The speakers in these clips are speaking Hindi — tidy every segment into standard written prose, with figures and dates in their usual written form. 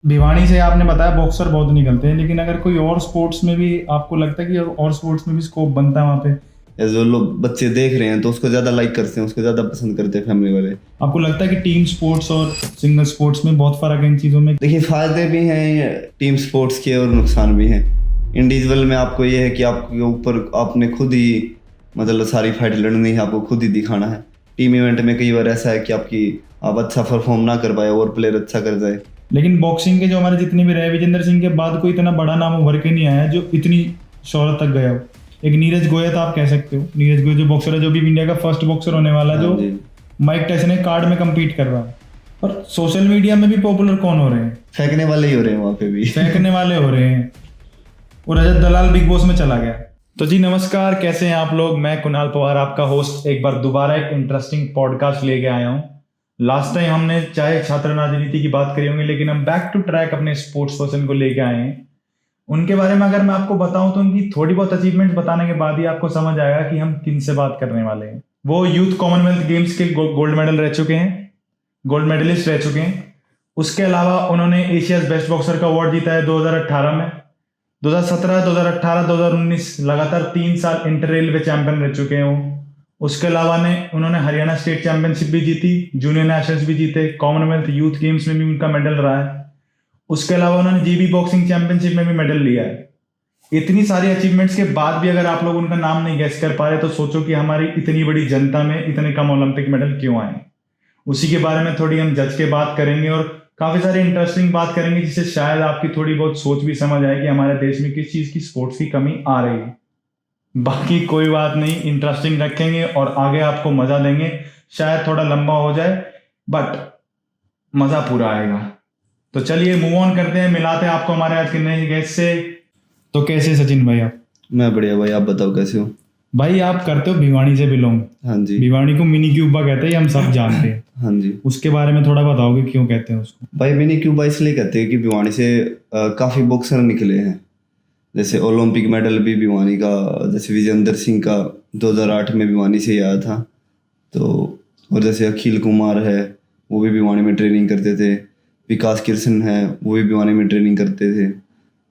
भिवानी से आपने बताया बॉक्सर बहुत निकलते हैं, लेकिन अगर कोई और स्पोर्ट्स में भी आपको लगता है कि और स्पोर्ट्स में भी स्कोप बनता है वहाँ पे, या जो लोग बच्चे देख रहे हैं तो उसको ज़्यादा लाइक करते हैं, उसको ज़्यादा पसंद करते हैं फैमिली वाले। आपको लगता है कि टीम स्पोर्ट्स और सिंगल स्पोर्ट्स में बहुत फर्क है इन चीज़ों में? देखिए, फ़ायदे भी हैं टीम स्पोर्ट्स के और नुकसान भी हैं। इंडिविजुअल में आपको ये है कि आपके ऊपर आपने खुद ही मतलब सारी फाइट लड़नी है, आपको खुद ही दिखाना है। टीम इवेंट में कई बार ऐसा है कि आप अच्छा परफॉर्म ना कर पाए और प्लेयर अच्छा कर जाए। लेकिन बॉक्सिंग के जो हमारे जितने भी रहे, विजेंद्र सिंह के बाद कोई इतना बड़ा नाम उभर के नहीं आया जो इतनी शोहरत तक गया हो। एक नीरज गोयल आप कह सकते हो, नीरज गोयल जो बॉक्सर है, जो भी इंडिया का फर्स्ट बॉक्सर होने वाला है, हाँ जो जी। माइक टायसन के कार्ड में compete कर रहा है। और सोशल मीडिया में भी पॉपुलर कौन हो रहे हैं? फेंकने वाले ही हो रहे हैं वहाँ पे भी। फेंकने वाले हो रहे हैं। और रजत दलाल बिग बॉस में चला गया। तो जी नमस्कार, कैसे हैं आप लोग? मैं कुणाल पवार, आपका होस्ट, एक बार दोबारा एक इंटरेस्टिंग पॉडकास्ट लेके आया हूँ। लास्ट टाइम हमने चाहे छात्र राजनीति की बात करी होंगी, लेकिन हम बैक टू ट्रैक अपने स्पोर्ट्स पर्सन को लेके आए हैं। उनके बारे में अगर मैं आपको बताऊं तो उनकी थोड़ी बहुत अचीवमेंट बताने के बाद ही आपको समझ आएगा कि हम किन से बात करने वाले हैं। वो यूथ कॉमनवेल्थ गेम्स के गोल्ड मेडल रह चुके हैं, गोल्ड मेडलिस्ट रह चुके हैं। उसके अलावा उन्होंने एशियाज बेस्ट बॉक्सर का अवार्ड जीता है 2018 में। 2017, 2018, 2019 लगातार 3 साल इंटर रेलवे चैंपियन रह चुके हैं वो। उसके अलावा उन्होंने हरियाणा स्टेट चैंपियनशिप भी जीती, जूनियर नेशनल्स भी जीते, कॉमनवेल्थ यूथ गेम्स में भी उनका मेडल रहा है। उसके अलावा उन्होंने जीबी बॉक्सिंग चैंपियनशिप में भी मेडल लिया है। इतनी सारी अचीवमेंट्स के बाद भी अगर आप लोग उनका नाम नहीं गैस कर पा रहे तो सोचो कि हमारी इतनी बड़ी जनता में इतने कम ओलंपिक मेडल क्यों आए। उसी के बारे में थोड़ी हम जज के बात करेंगे और काफी सारी इंटरेस्टिंग बात करेंगे, जिससे शायद आपकी थोड़ी बहुत सोच भी समझ आए कि हमारे देश में किस चीज की स्पोर्ट्स की कमी आ रही है। बाकी कोई बात नहीं, इंटरेस्टिंग रखेंगे और आगे आपको मजा देंगे। शायद थोड़ा लंबा हो जाए बट मजा पूरा आएगा। तो चलिए मूव ऑन करते हैं, मिलाते हैं आपको हमारे आज के नए गेस्ट से। तो कैसे सचिन भाई आप? मैं बढ़िया भाई, आप बताओ कैसे हो? भाई आप करते हो भिवानी से बिलोंग। हाँ जी। भिवानी को मिनी क्यूबा कहते हैं, ये हम सब जानते हैं। हाँ जी। उसके बारे में थोड़ा बताओगे क्यों कहते हैं उसको? भाई मिनी क्यूबा इसलिए कहते हैं कि भिवानी से काफ़ी बॉक्सर निकले हैं। जैसे ओलंपिक मेडल भी भिवानी का, जैसे विजेंद्र सिंह का 2008 में भिवानी से ही आया था। तो और जैसे अखिल कुमार है, वो भी भिवानी में ट्रेनिंग करते थे। विकास कृष्ण है, वो भी भिवानी में ट्रेनिंग करते थे।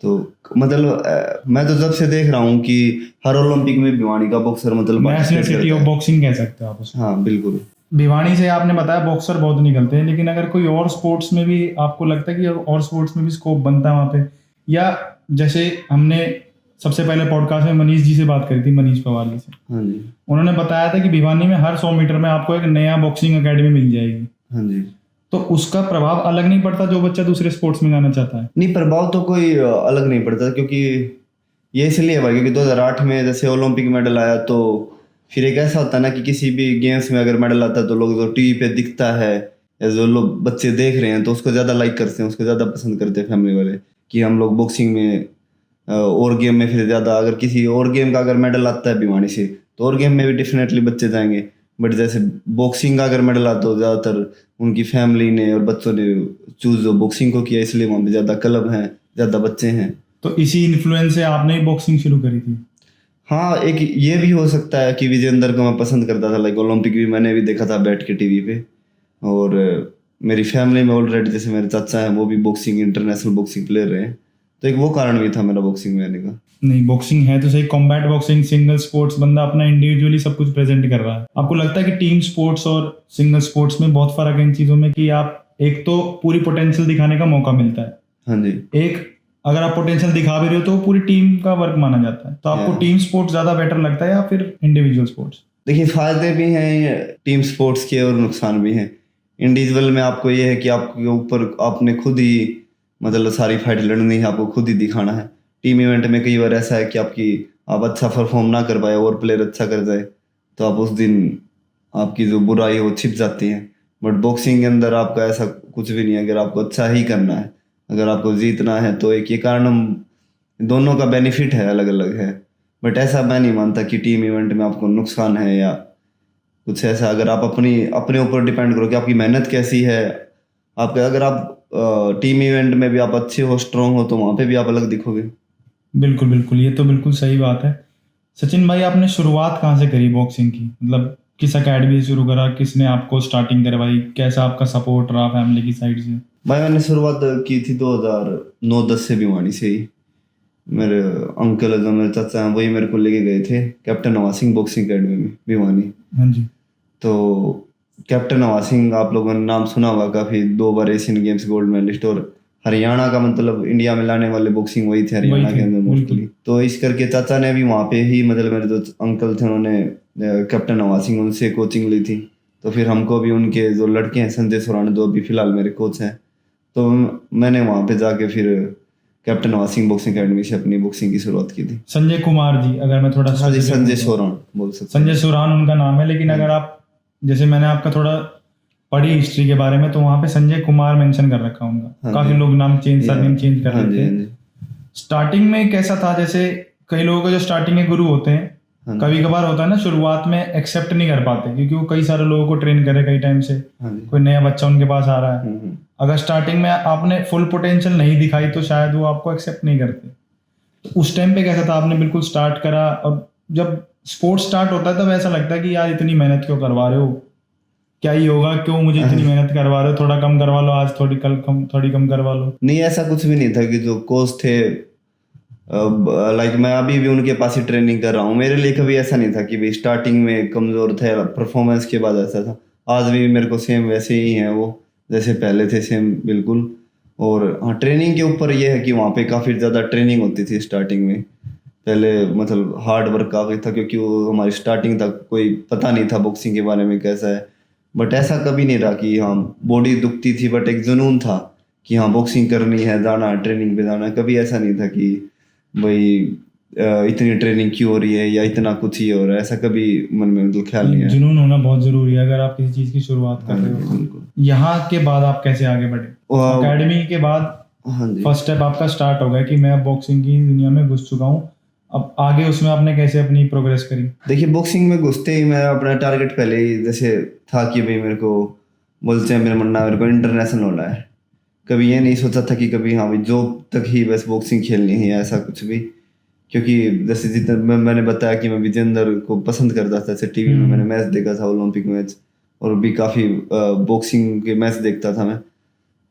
तो मतलब मैं तो जब से देख रहा हूँ कि हर ओलंपिक में भिवानी का बॉक्सर मतलब नेशनल participate सिटी करता ऑफ है। बॉक्सिंग कह सकते हो आप उसको। हाँ बिल्कुल। भिवानी से आपने बताया बॉक्सर बहुत निकलते हैं, लेकिन अगर कोई और स्पोर्ट्स में भी आपको लगता है कि और स्पोर्ट्स में भी स्कोप बनता है वहाँ पे, या जैसे हमने सबसे पहले पॉडकास्ट में मनीष जी से बात करी थी, मनीष पवार जी से, हाँ जी। उन्होंने बताया था कि भिवानी में हर 100 मीटर में आपको एक नया बॉक्सिंग एकेडमी मिल जाएगी। हाँ जी। तो उसका प्रभाव अलग नहीं पड़ता जो बच्चा दूसरे स्पोर्ट्स में जाना चाहता है? नहीं, प्रभाव तो कोई अलग नहीं पड़ता, क्योंकि ये इसलिए है भाई क्योंकि 2008 में जैसे ओलंपिक मेडल आया, तो फिर एक ऐसा होता है ना कि किसी भी गेम्स में अगर मेडल आता है तो लोग जो टीवी पे दिखता है या जो लोग बच्चे देख रहे हैं तो उसको ज़्यादा लाइक करते हैं, उसको ज़्यादा पसंद करते हैं फैमिली वाले कि हम लोग बॉक्सिंग में और गेम में फिर ज़्यादा, अगर किसी और गेम का अगर मेडल आता है भिवानी से तो और गेम में भी डेफिनेटली बच्चे जाएंगे। बट जैसे बॉक्सिंग का अगर मेडल आता तो ज़्यादातर उनकी फैमिली ने और बच्चों ने चूज बॉक्सिंग को किया, इसलिए वहाँ पे ज़्यादा क्लब हैं, ज़्यादा बच्चे हैं। तो इसी इन्फ्लुएंस से आपने ही बॉक्सिंग शुरू करी थी? हाँ, एक ये भी हो सकता है कि विजेंद्र को मैं पसंद करता था, लाइक ओलंपिक भी मैंने भी देखा था बैठ के टीवी पे। और मेरी फैमिली में ऑलरेडी जैसे मेरे चाचा हैं वो भी बॉक्सिंग इंटरनेशनल बॉक्सिंग प्लेयर रहे हैं, तो एक वो कारण भी था मेरा बॉक्सिंग में आने का। नहीं, बॉक्सिंग है तो सही, कॉम्बैट बॉक्सिंग, सिंगल स्पोर्ट्स, बंदा अपना इंडिविजुअली सब कुछ प्रेजेंट कर रहा है। आपको लगता है कि टीम स्पोर्ट्स और सिंगल स्पोर्ट्स में बहुत फर्क है इन चीजों में, कि आप एक तो पूरी पोटेंशियल दिखाने का मौका मिलता है, हाँ जी। एक अगर आप पोटेंशियल दिखा भी रहे हो तो पूरी टीम का वर्क माना जाता है। तो आपको टीम स्पोर्ट्स ज्यादा बेटर लगता है या फिर इंडिविजुअल स्पोर्ट्स? देखिए, फायदे भी हैं टीम स्पोर्ट्स के और नुकसान भी हैं। इंडिविजुअल में आपको ये है कि आपके ऊपर आपने खुद ही मतलब सारी फाइट लड़नी है, आपको खुद ही दिखाना है। टीम इवेंट में कई बार ऐसा है कि आप अच्छा परफॉर्म ना कर पाए और प्लेयर अच्छा कर जाए तो आप उस दिन आपकी जो बुराई है वो छिप जाती है। बट बॉक्सिंग के अंदर आपका ऐसा कुछ भी नहीं है, अगर आपको अच्छा ही करना है, अगर आपको जीतना है तो एक ये कारण हम दोनों का बेनिफिट है, अलग अलग है। बट ऐसा मैं नहीं मानता कि टीम इवेंट में आपको नुकसान है या कुछ ऐसा। अगर आप अपने ऊपर डिपेंड करो कि आपकी मेहनत कैसी है, आपका अगर आप टीम इवेंट में भी आप अच्छे हो, स्ट्रांग हो, तो वहाँ पे भी आप अलग दिखोगे। बिल्कुल बिल्कुल, ये तो बिल्कुल सही बात है। सचिन भाई, आपने शुरुआत कहाँ से करी बॉक्सिंग की? मतलब किस अकेडमी से शुरू करा, किसने आपको स्टार्टिंग करवाई, कैसा आपका सपोर्ट रहा फैमिली की साइड से? भाई मैंने शुरुआत की थी 2009-10 से भिवानी से ही। मेरे अंकल जो मेरे चाचा हैं वही मेरे को लेके गए थे captain Nawaz Singh boxing academy में भिवानी। हाँ जी। तो कैप्टन नवाज सिंह आप लोगों ने नाम सुना होगा, काफ़ी 2 बार एशियन गेम्स गोल्ड मेडलिस्ट, और हरियाणा का मतलब इंडिया में लाने वाले बॉक्सिंग वही थे हरियाणा के अंदर मोस्टली। तो इस करके चाचा ने भी वहाँ पे ही, मतलब मेरे जो अंकल थे उन्होंने कैप्टन नवाज सिंह उनसे कोचिंग ली थी। तो फिर हमको भी उनके जो लड़के हैं संजय सोरान जो अभी फिलहाल मेरे कोच हैं, तो मैंने वहाँ पे जाके फिर captain Nawaz Singh boxing academy से अपनी बॉक्सिंग की शुरुआत की थी। संजय कुमार जी, अगर मैं थोड़ा हाँ जी, संजय सोरान बोल सकते संजय सोरान उनका नाम है, लेकिन अगर आप जैसे मैंने आपका थोड़ा पढ़ी हिस्ट्री के बारे में तो वहाँ पे संजय कुमार मेंशन कर रखा उनका। काफी लोग नाम चेंज सरनेम चेंज कर देते हैं। स्टार्टिंग में कैसा था, जैसे कई लोगों के जो स्टार्टिंग में गुरु होते हैं, कभी कभार होता है ना शुरुआत में एक्सेप्ट नहीं कर पाते क्योंकि वो कई सारे लोगों को ट्रेन करे कई टाइम से, कोई नया बच्चा उनके पास आ रहा है, अगर स्टार्टिंग में आपने फुल पोटेंशियल नहीं दिखाई तो शायद वो आपको एक्सेप्ट नहीं करते। तो उस टाइम पे कैसा था, आपने बिल्कुल स्टार्ट करा और जब स्पोर्ट्स स्टार्ट होता है तब ऐसा लगता है कि यार इतनी मेहनत क्यों करवा रहे हो, क्या ही होगा, क्यों मुझे इतनी मेहनत करवा रहे हो, थोड़ा कम करवा लो आज, थोड़ी कम करवा लो। नहीं, ऐसा कुछ भी नहीं था कि जो कोच थे लाइक मैं अभी भी उनके पास ही ट्रेनिंग कर रहा हूँ, मेरे लिए कभी ऐसा नहीं था कि भाई स्टार्टिंग में कमजोर थे, परफॉर्मेंस के बाद ऐसा था। आज भी मेरे को सेम वैसे ही है वो जैसे पहले थे, सेम बिल्कुल। और हाँ, ट्रेनिंग के ऊपर ये है कि वहाँ पे काफ़ी ज़्यादा ट्रेनिंग होती थी स्टार्टिंग में। पहले मतलब हार्ड वर्क काफ़ी था क्योंकि वो हमारी स्टार्टिंग तक कोई पता नहीं था बॉक्सिंग के बारे में कैसा है। बट ऐसा कभी नहीं रहा कि हाँ बॉडी दुखती थी, बट एक जुनून था कि हाँ बॉक्सिंग करनी है, जाना ट्रेनिंग पे जाना। कभी ऐसा नहीं था कि भाई इतनी ट्रेनिंग क्यों हो रही है या इतना कुछ ही हो रहा है, ऐसा कभी मन में मतलब ख्याल नहीं आया। जुनून होना बहुत जरूरी है अगर आप किसी चीज की शुरुआत कर रहे हो। बिल्कुल। यहाँ के बाद आप कैसे आगे बढ़े? एकेडमी के बाद हाँ जी, फर्स्ट स्टेप आपका स्टार्ट हो गया कि मैं बॉक्सिंग की दुनिया में घुस चुका हूँ, अब आगे उसमें आपने कैसे अपनी प्रोग्रेस करी? देखिए बॉक्सिंग में घुसते ही मैं अपना टारगेट पहले ही जैसे था कि भाई मेरे को वर्ल्ड चैंपियन बनना, मेरे को इंटरनेशनल होना है। कभी ये नहीं सोचा था कि कभी हाँ भाई जॉब तक ही बस बॉक्सिंग खेलनी है ऐसा कुछ भी। क्योंकि जैसे जितना मैंने बताया कि मैं विजेंदर को पसंद करता था, जैसे टीवी में मैंने मैच देखा था ओलंपिक मैच, और भी काफ़ी बॉक्सिंग के मैच देखता था मैं।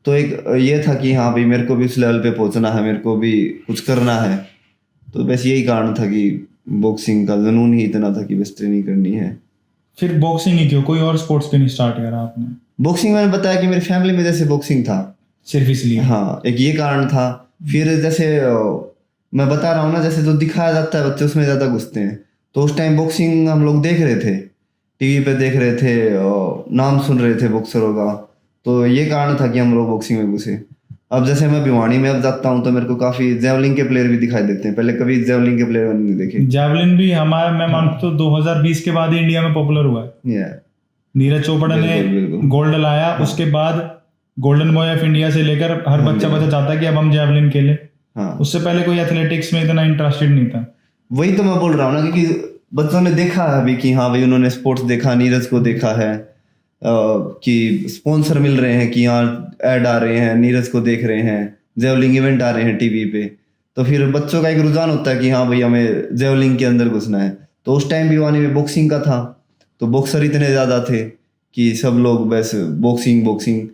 तो एक ये था कि हाँ भाई मेरे को भी उस लेवल पे पहुंचना है, मेरे को भी कुछ करना है। तो बस यही कारण था कि बॉक्सिंग का जुनून ही इतना था कि बस ट्रेनिंग करनी है। फिर बॉक्सिंग ही क्यों, कोई और स्पोर्ट्स क्यों नहीं स्टार्ट करा आपने? बॉक्सिंग मैंने बताया कि मेरी फैमिली में जैसे बॉक्सिंग था, सिर्फ इसलिए? हाँ, एक ये कारण था। फिर जैसे मैं बता रहा हूँ ना, जैसे जो दिखाया जाता है बच्चे उसमें ज़्यादा घुसते हैं। तो उस टाइम बॉक्सिंग हम लोग देख रहे थे, टीवी पे देख रहे थे, नाम सुन रहे थे बॉक्सरों का, तो ये कारण था कि हम लोग बॉक्सिंग में घुसे। अब जैसे मैं भिवानी में अब जाता हूँ तो मेरे को काफ़ी जेवलिन के प्लेयर भी दिखाई देते हैं, पहले कभी जेवलिन के प्लेयर नहीं देखे। जेवलिन भी हमारा, मैं मानता हूँ 2020 के बाद ही इंडिया में पॉपुलर हुआ है। नीरज चोपड़ा ने गोल्ड लाया, उसके बाद गोल्डन बॉय ऑफ इंडिया से लेकर हर बच्चा चाहता है कि अब हम जेवलिन खेलें। उससे पहले कोई एथलेटिक्स में इतना इंटरेस्टेड नहीं था। वही तो मैं बोल रहा हूँ ना, क्योंकि बच्चों ने देखा है अभी कि हाँ भाई उन्होंने स्पोर्ट्स देखा, नीरज को देखा है कि स्पॉन्सर मिल रहे हैं, कि यहाँ ऐड आ रहे हैं, नीरज को देख रहे हैं, जेवलिंग इवेंट आ रहे हैं टीवी पे। तो फिर बच्चों का एक रुझान होता है कि हाँ भाई हमें जेवलिंग के अंदर घुसना है। तो उस टाइम भिवानी में बॉक्सिंग का था, तो बॉक्सर इतने ज़्यादा थे कि सब लोग बस बॉक्सिंग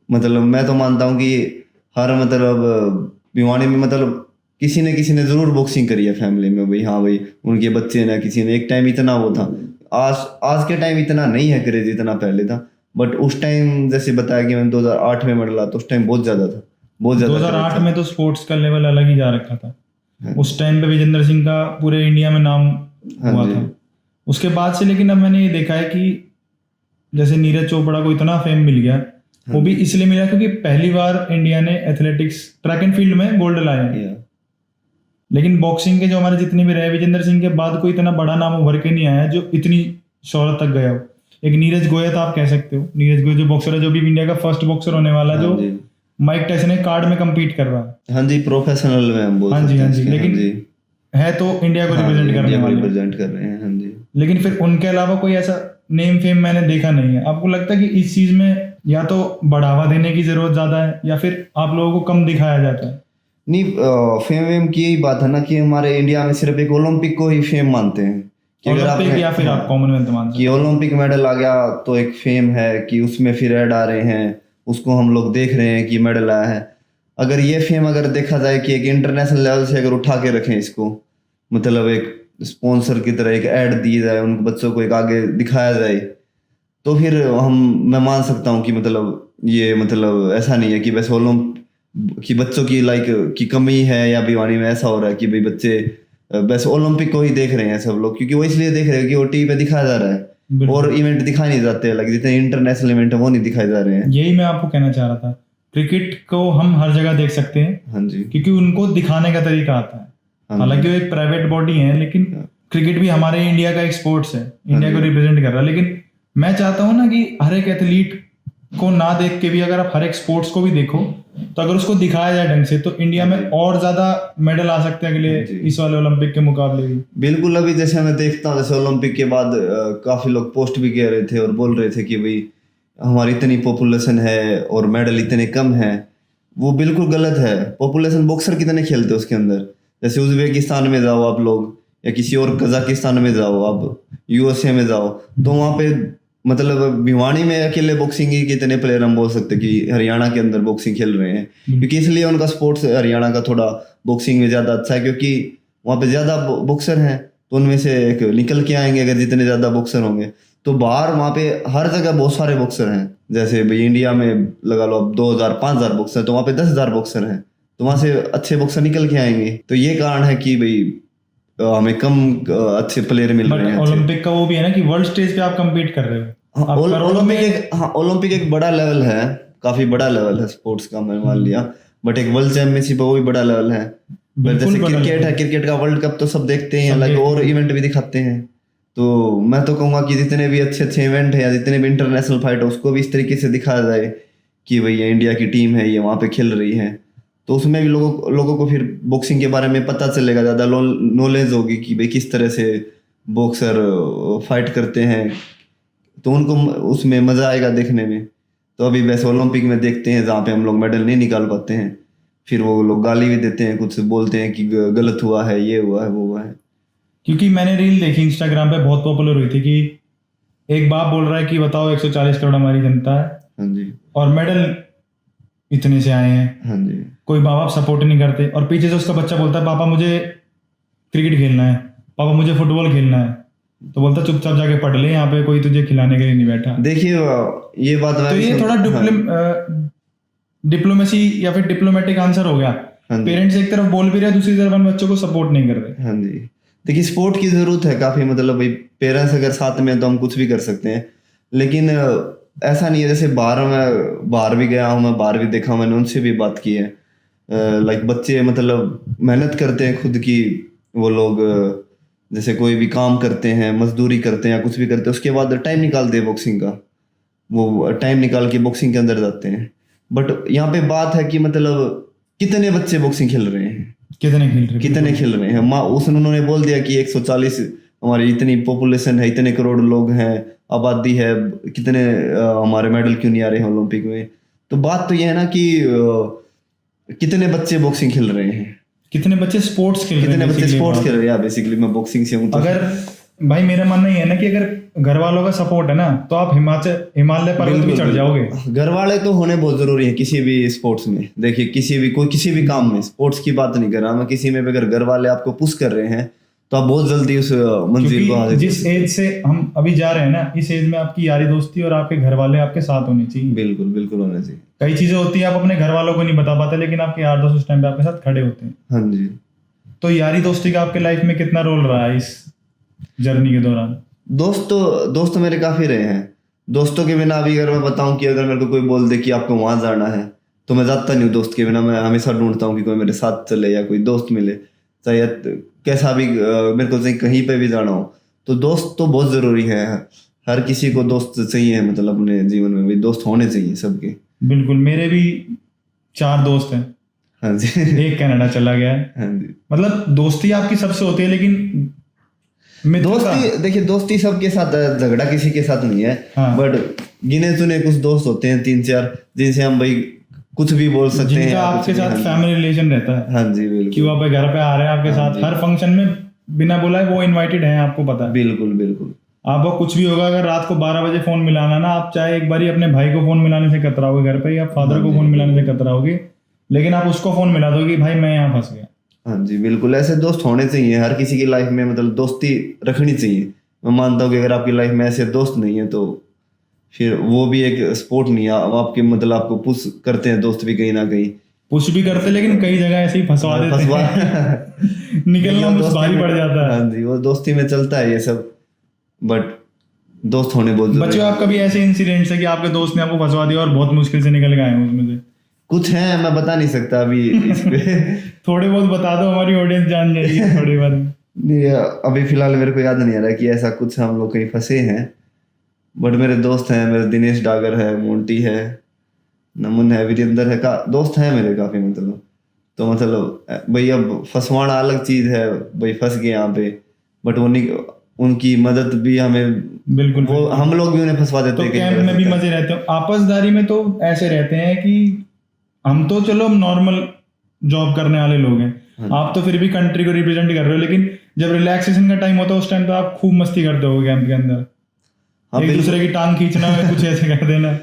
मतलब मैं तो मानता हूँ कि हर मतलब भिवानी में मतलब किसी ने ज़रूर बॉक्सिंग करी है फैमिली में। भाई हाँ भाई उनके बच्चे ना किसी ने, एक टाइम इतना वो था। आज के टाइम इतना नहीं है क्रेज जितना पहले था, बट उस टाइम जैसे बताया कि मैंने 2008 में मेडल, तो उस टाइम बहुत ज़्यादा था, बहुत ज़्यादा। 2008 में तो स्पोर्ट्स का लेवल अलग ही जा रखा था। उस टाइम पे विजेंद्र सिंह का पूरे इंडिया में नाम हुआ था। उसके बाद से लेकिन अब मैंने ये देखा है कि जैसे नीरज चोपड़ा को इतना फेम मिल गया, वो भी इसलिए मिला क्योंकि पहली बार इंडिया ने एथलेटिक्स ट्रैक एंड फील्ड में गोल्ड लाया। लेकिन बॉक्सिंग के जो हमारे जितने भी रहे, विजेंद्र सिंह के बाद कोई इतना बड़ा नाम उभर के नहीं आया जो इतनी शोहरत तक गया हो। एक नीरज गोयल आप कह सकते हो, नीरज गोयल जो बॉक्सर है, जो भी इंडिया का फर्स्ट बॉक्सर होने वाला, जो माइक टायसन के कार्ड में compete कर रहा है। हाँ जी, प्रोफेशनल में हम बोल सकते हैं। हाँ जी, लेकिन है तो इंडिया को रिप्रेजेंट करने वाले, रिप्रेजेंट कर रहे हैं। हाँ जी, लेकिन फिर उनके अलावा कोई ऐसा नेम फेम मैंने देखा नहीं है। आपको लगता है कि इस चीज में या तो बढ़ावा देने की जरूरत ज्यादा है या फिर आप लोगों को कम दिखाया जाता है? नहीं, फेम वेम की यही बात है ना कि हमारे इंडिया में सिर्फ एक ओलंपिक को ही फेम मानते हैं कि अगर आप या फिर आप कॉमनवेल्थ मानते हैं कि ओलंपिक मेडल आ गया तो एक फेम है कि उसमें फिर ऐड आ रहे हैं, उसको हम लोग देख रहे हैं कि मेडल आया है। अगर ये फेम अगर देखा जाए कि एक इंटरनेशनल लेवल से अगर उठा के रखें इसको, मतलब एक स्पॉन्सर की तरह एक ऐड दी जाए, उन बच्चों को एक आगे दिखाया जाए, तो फिर मैं मान सकता हूँ कि मतलब ये मतलब ऐसा नहीं है कि बस कि बच्चों की की कमी है या बीमारी में ऐसा हो रहा है कि भाई बच्चे बस ओलंपिक को ही देख रहे हैं सब लोग, क्योंकि वो इसलिए देख रहे हैं कि वो टीवी पे दिखाया जा रहा है और इवेंट दिखाए नहीं जाते, जितने इंटरनेशनल इवेंट है वो नहीं दिखाए जा रहे हैं। यही मैं आपको कहना चाह रहा था, क्रिकेट को हम हर जगह देख सकते हैं। हाँ जी। क्योंकि उनको दिखाने का तरीका आता है। हालांकि वो एक प्राइवेट बॉडी है, लेकिन क्रिकेट भी हमारे इंडिया का एक स्पोर्ट्स है, इंडिया को रिप्रेजेंट कर रहा है। लेकिन मैं चाहता हूँ ना कि हर एक एथलीट को ना देख के भी अगर आप हर एक स्पोर्ट्स को भी देखो, तो अगर उसको दिखाया जाए ढंग से, तो इंडिया में और ज्यादा मेडल आ सकते हैं अगले इस वाले ओलंपिक के मुकाबले भी। बिल्कुल। अभी जैसे मैं देखता हूँ, जैसे ओलंपिक के बाद काफी लोग पोस्ट भी कह रहे थे और बोल रहे थे कि भाई हमारी इतनी पॉपुलेशन है और मेडल इतने कम है। वो बिल्कुल गलत है। पॉपुलेशन बॉक्सर कितने खेलते हैं उसके अंदर। जैसे उज्बेकिस्तान में जाओ आप लोग, या किसी और कजाकिस्तान में जाओ, आप यूएसए में जाओ, तो वहाँ पे मतलब भिवानी में अकेले बॉक्सिंग ही कितने प्लेयर हम बोल सकते कि हरियाणा के अंदर बॉक्सिंग खेल रहे हैं। क्योंकि इसलिए उनका स्पोर्ट्स हरियाणा का थोड़ा बॉक्सिंग में ज़्यादा अच्छा है, क्योंकि वहाँ पे ज़्यादा बॉक्सर हैं, तो उनमें से एक निकल के आएंगे। अगर जितने ज़्यादा बॉक्सर होंगे तो बाहर वहाँ पे हर जगह बहुत सारे बॉक्सर हैं। जैसे भाई इंडिया में लगा लो अब 2000 5000 बॉक्सर, तो वहाँ पे 10,000 बॉक्सर हैं, तो वहाँ से अच्छे बॉक्सर निकल के आएंगे। तो ये कारण है कि भाई हमें कम अच्छे प्लेयर मिल रहे हैं। ओलंपिक का वो भी है ना कि वर्ल्ड स्टेज पे आप कम्पीट कर रहे हो। ओलंपिक एक बड़ा लेवल है, काफी बड़ा लेवल है स्पोर्ट्स का, मैं मान लिया। बट एक वर्ल्ड चैंपियनशिप वो भी बड़ा लेवल है। जैसे क्रिकेट है, क्रिकेट का वर्ल्ड कप तो सब देखते हैं, और इवेंट भी दिखाते हैं। तो मैं तो कहूंगा कि जितने भी अच्छे अच्छे इवेंट है या जितने भी इंटरनेशनल फाइट है, उसको भी इस तरीके से दिखाया जाए कि भाई ये इंडिया की टीम है, ये वहाँ पे खेल रही है। तो उसमें भी लोगों को फिर बॉक्सिंग के बारे में पता चलेगा, ज़्यादा नॉलेज होगी कि भाई किस तरह से बॉक्सर फाइट करते हैं, तो उनको उसमें मज़ा आएगा देखने में। तो अभी वैसे ओलंपिक में देखते हैं जहाँ पे हम लोग मेडल नहीं निकाल पाते हैं, फिर वो लोग गाली भी देते हैं, कुछ बोलते हैं कि गलत हुआ है, ये हुआ है, वो हुआ है। क्योंकि मैंने रील देखी इंस्टाग्राम पे, बहुत पॉपुलर हुई थी, कि एक बाप बोल रहा है कि बताओ 140 करोड़ हमारी जनता है, हाँ जी, और मेडल इतने से आए हैं, हाँ जी, कोई माँ बाप सपोर्ट नहीं करते, और पीछे से उसका बच्चा बोलता है पापा मुझे क्रिकेट खेलना है, पापा मुझे फुटबॉल खेलना है, तो बोलता चुपचाप जाके पढ़ ले, यहाँ पे कोई तुझे खिलाने के लिए नहीं बैठा। देखिए ये बात तो ये थोड़ा डिप्लोमेसी या फिर डिप्लोमेटिक आंसर हो गया। पेरेंट्स एक तरफ बोल भी रहे, दूसरी तरफ हम बच्चों को सपोर्ट नहीं कर रहे। हाँ जी, देखिए स्पोर्ट की जरूरत है काफी, मतलब भाई पेरेंट्स अगर साथ में तो हम कुछ भी कर सकते हैं। लेकिन ऐसा नहीं है, जैसे बाहर भी गया हूँ, मैं बाहर भी देखा, मैंने उनसे भी बात की है। बच्चे मतलब मेहनत करते हैं खुद की, वो लोग जैसे कोई भी काम करते हैं, मजदूरी करते हैं या कुछ भी करते हैं, उसके बाद टाइम निकालते हैं बॉक्सिंग का, वो टाइम निकाल के बॉक्सिंग के अंदर जाते हैं। बट यहाँ पे बात है कि मतलब कितने बच्चे बॉक्सिंग खेल रहे हैं, कितने खेल रहे हैं। उन्होंने बोल दिया कि 140 हमारी इतनी पॉपुलेशन है, इतने करोड़ लोग हैं, आबादी है, कितने हमारे मेडल क्यों नहीं आ रहे हैं ओलंपिक में। तो बात तो ये है ना कि कितने बच्चे बॉक्सिंग खेल रहे हैं, कितने बच्चे स्पोर्ट्स खेल रहे हैं। बेसिकली मैं बॉक्सिंग से हूँ। अगर भाई मेरा मानना ये है ना कि अगर घर वालों का सपोर्ट है ना, तो आप हिमालय पर्वत भी चढ़ जाओगे। घर वाले तो होने बहुत जरूरी है किसी भी स्पोर्ट्स में। देखिए किसी भी काम में, स्पोर्ट्स की बात नहीं कर रहा मैं, किसी में भी अगर घर वाले आपको पुश कर रहे हैं तो आप बहुत जल्दी उस मंजिल को हासिल। जिस एज से हम अभी जा रहे हैं ना, इस एज में आपकी यारी दोस्ती और आपके घर वाले आपके साथ होने चाहिए। बिल्कुल होने चाहिए। कई चीजें होती है आप अपने घर वालों को नहीं बता पाते, लेकिन आपके यार दोस्त उस टाइम पे आपके साथ खड़े होते हैं। हाँ जी। तो यारी दोस्ती का आपके लाइफ में कितना रोल रहा है इस जर्नी के दौरान? दोस्त मेरे काफी रहे हैं। दोस्तों के बिना अभी अगर मैं बताऊं कि अगर मेरे को कोई बोल दे कि आपको वहां जाना है, तो मैं जाता नहीं हूँ दोस्त के बिना। मैं हमेशा ढूंढता हूँ कि कोई मेरे साथ चले या कोई दोस्त मिले, चाहे कैसा भी मेरे को कहीं पे भी जाना हो। तो दोस्त तो बहुत जरूरी है, हर किसी को दोस्त चाहिए, मतलब अपने जीवन में भी दोस्त होने चाहिए सबके। बिल्कुल, मेरे भी 4 दोस्त हैं। हाँ जी। एक कनाडा चला गया है। हाँ जी। मतलब दोस्ती आपकी सबसे होती है, लेकिन दोस्ती सबके साथ है, झगड़ा किसी के साथ नहीं है। हाँ। बट गिने चुने कुछ दोस्त होते हैं 3-4, जिनसे हम भाई कुछ भी बोल सकते हैं, आपके साथ फैमिली रिलेशन रहता है। हाँ जी, बिल्कुल। कि वो आप घर पे आ रहे हैं आपके साथ, हर फंक्शन में बिना बुलाए वो इनवाइटेड हैं, आपको पता है। बिल्कुल। आपको कुछ भी होगा, अगर रात को 12 बजे फोन मिलाना ना, आप चाहे एक बार ही अपने भाई को फोन मिलाने से कतराओगे घर पे, या फादर को फोन मिलाने से कतराओगे, लेकिन आप उसको फोन मिला दोगे भाई मैं यहाँ फंस गया। हाँ जी बिल्कुल, ऐसे दोस्त होने चाहिए हर किसी की लाइफ में, मतलब दोस्ती रखनी चाहिए। मैं मानता हूँ कि अगर आपकी लाइफ में ऐसे दोस्त नहीं है तो फिर वो भी एक स्पोर्ट नहीं है, आपके मतलब आपको पुश करते हैं दोस्त भी कहीं ना कहीं। पुश भी करते, लेकिन कई जगह ऐसे ही फंसवा देते हैं निकलना मुझे भारी पड़ जाता है। हाँ जी, वो दोस्ती में चलता है ये सब, बट दोस्त होने बहुत जरूरी बच्चों, है। आप कभी ऐसे इंसिडेंट्स है कि आपके दोस्त ने आपको फंसवा दिया और बहुत मुश्किल से निकल गए हैं उसमें से? कुछ है, मैं बता नहीं सकता अभी इस पे थोड़े बहुत बता दो, हमारी ऑडियंस जान जाएगी थोड़ी बार। नहीं, अभी फिलहाल मेरे को याद नहीं आ रहा कि ऐसा कुछ हम लोग कहीं फंसे हैं, बट मेरे दोस्त हैं, मेरे दिनेश डागर है, मोंटी है, नमन है, वीरेंद्र है, का दोस्त हैं मेरे काफी, मतलब तो मतलब भाई अब फंसवाना अलग चीज है, भाई फंस गए यहाँ पे, बट उनकी मदद भी हमें, बिल्कुल वो हम लोग भी उन्हें फंसवा देते तो हैं कई कैंप बार में भी होता है। मजे रहते हैं। आपसदारी में तो ऐसे रहते हैं कि हम तो चलो नॉर्मल जॉब करने वाले लोग हैं, आप तो फिर भी कंट्री को रिप्रेजेंट कर रहे हो, लेकिन जब रिलैक्सेशन का टाइम होता है उस टाइम तो आप खूब मस्ती करते हो कैंप के अंदर। हाँ, एक बिल्कुल। दूसरे की टांग खींचना कुछ ऐसे कर देना।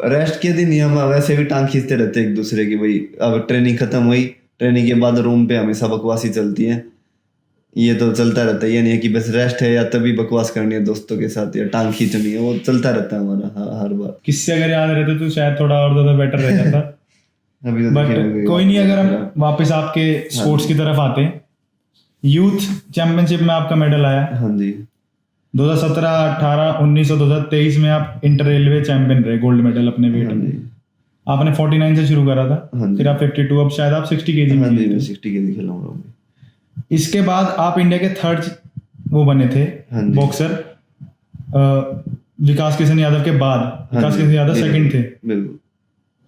रेस्ट के दिन ही हम वैसे भी टांग खींचते रहते हैं एक दूसरे की, भाई अब ट्रेनिंग खत्म हुई, ट्रेनिंग के बाद रूम पे हमेशा बकवासी चलती है, ये तो चलता रहता है। ये नहीं है कि बस रेस्ट है या तभी बकवास करनी है दोस्तों के साथ या टांग खींचनी है, वो चलता रहता है हमारा हर बार। किससे अगर याद रहते तो शायद थोड़ा और ज्यादा बेटर रह जाता। अभी तो बट देखिए मेरे को कोई याद नहीं, अगर हम आ रहा। वापस आपके स्पोर्ट्स की तरफ आते हैं, यूथ चैंपियनशिप में आपका मेडल आया हाँ जी 2017, 18, 19 और 2023 में आप इंटर रेलवे चैंपियन रहे, गोल्ड मेडल अपने वेट हाँ में। जी आपने 49 से शुरू करा था, हाँ जी फिर आप 52, अब शायद आप 60 केजी हाँ में जी, खेलते मैं हो। 60 के खेला हूँ अभी। इसके बाद आप इंडिया के थर्ड वो बने थे हाँ जी। बॉक्सर, विकास किशन यादव के बाद। हाँ विकास जी, किशन यादव बिल्कुल, सेकंड थे। बिल्कुल।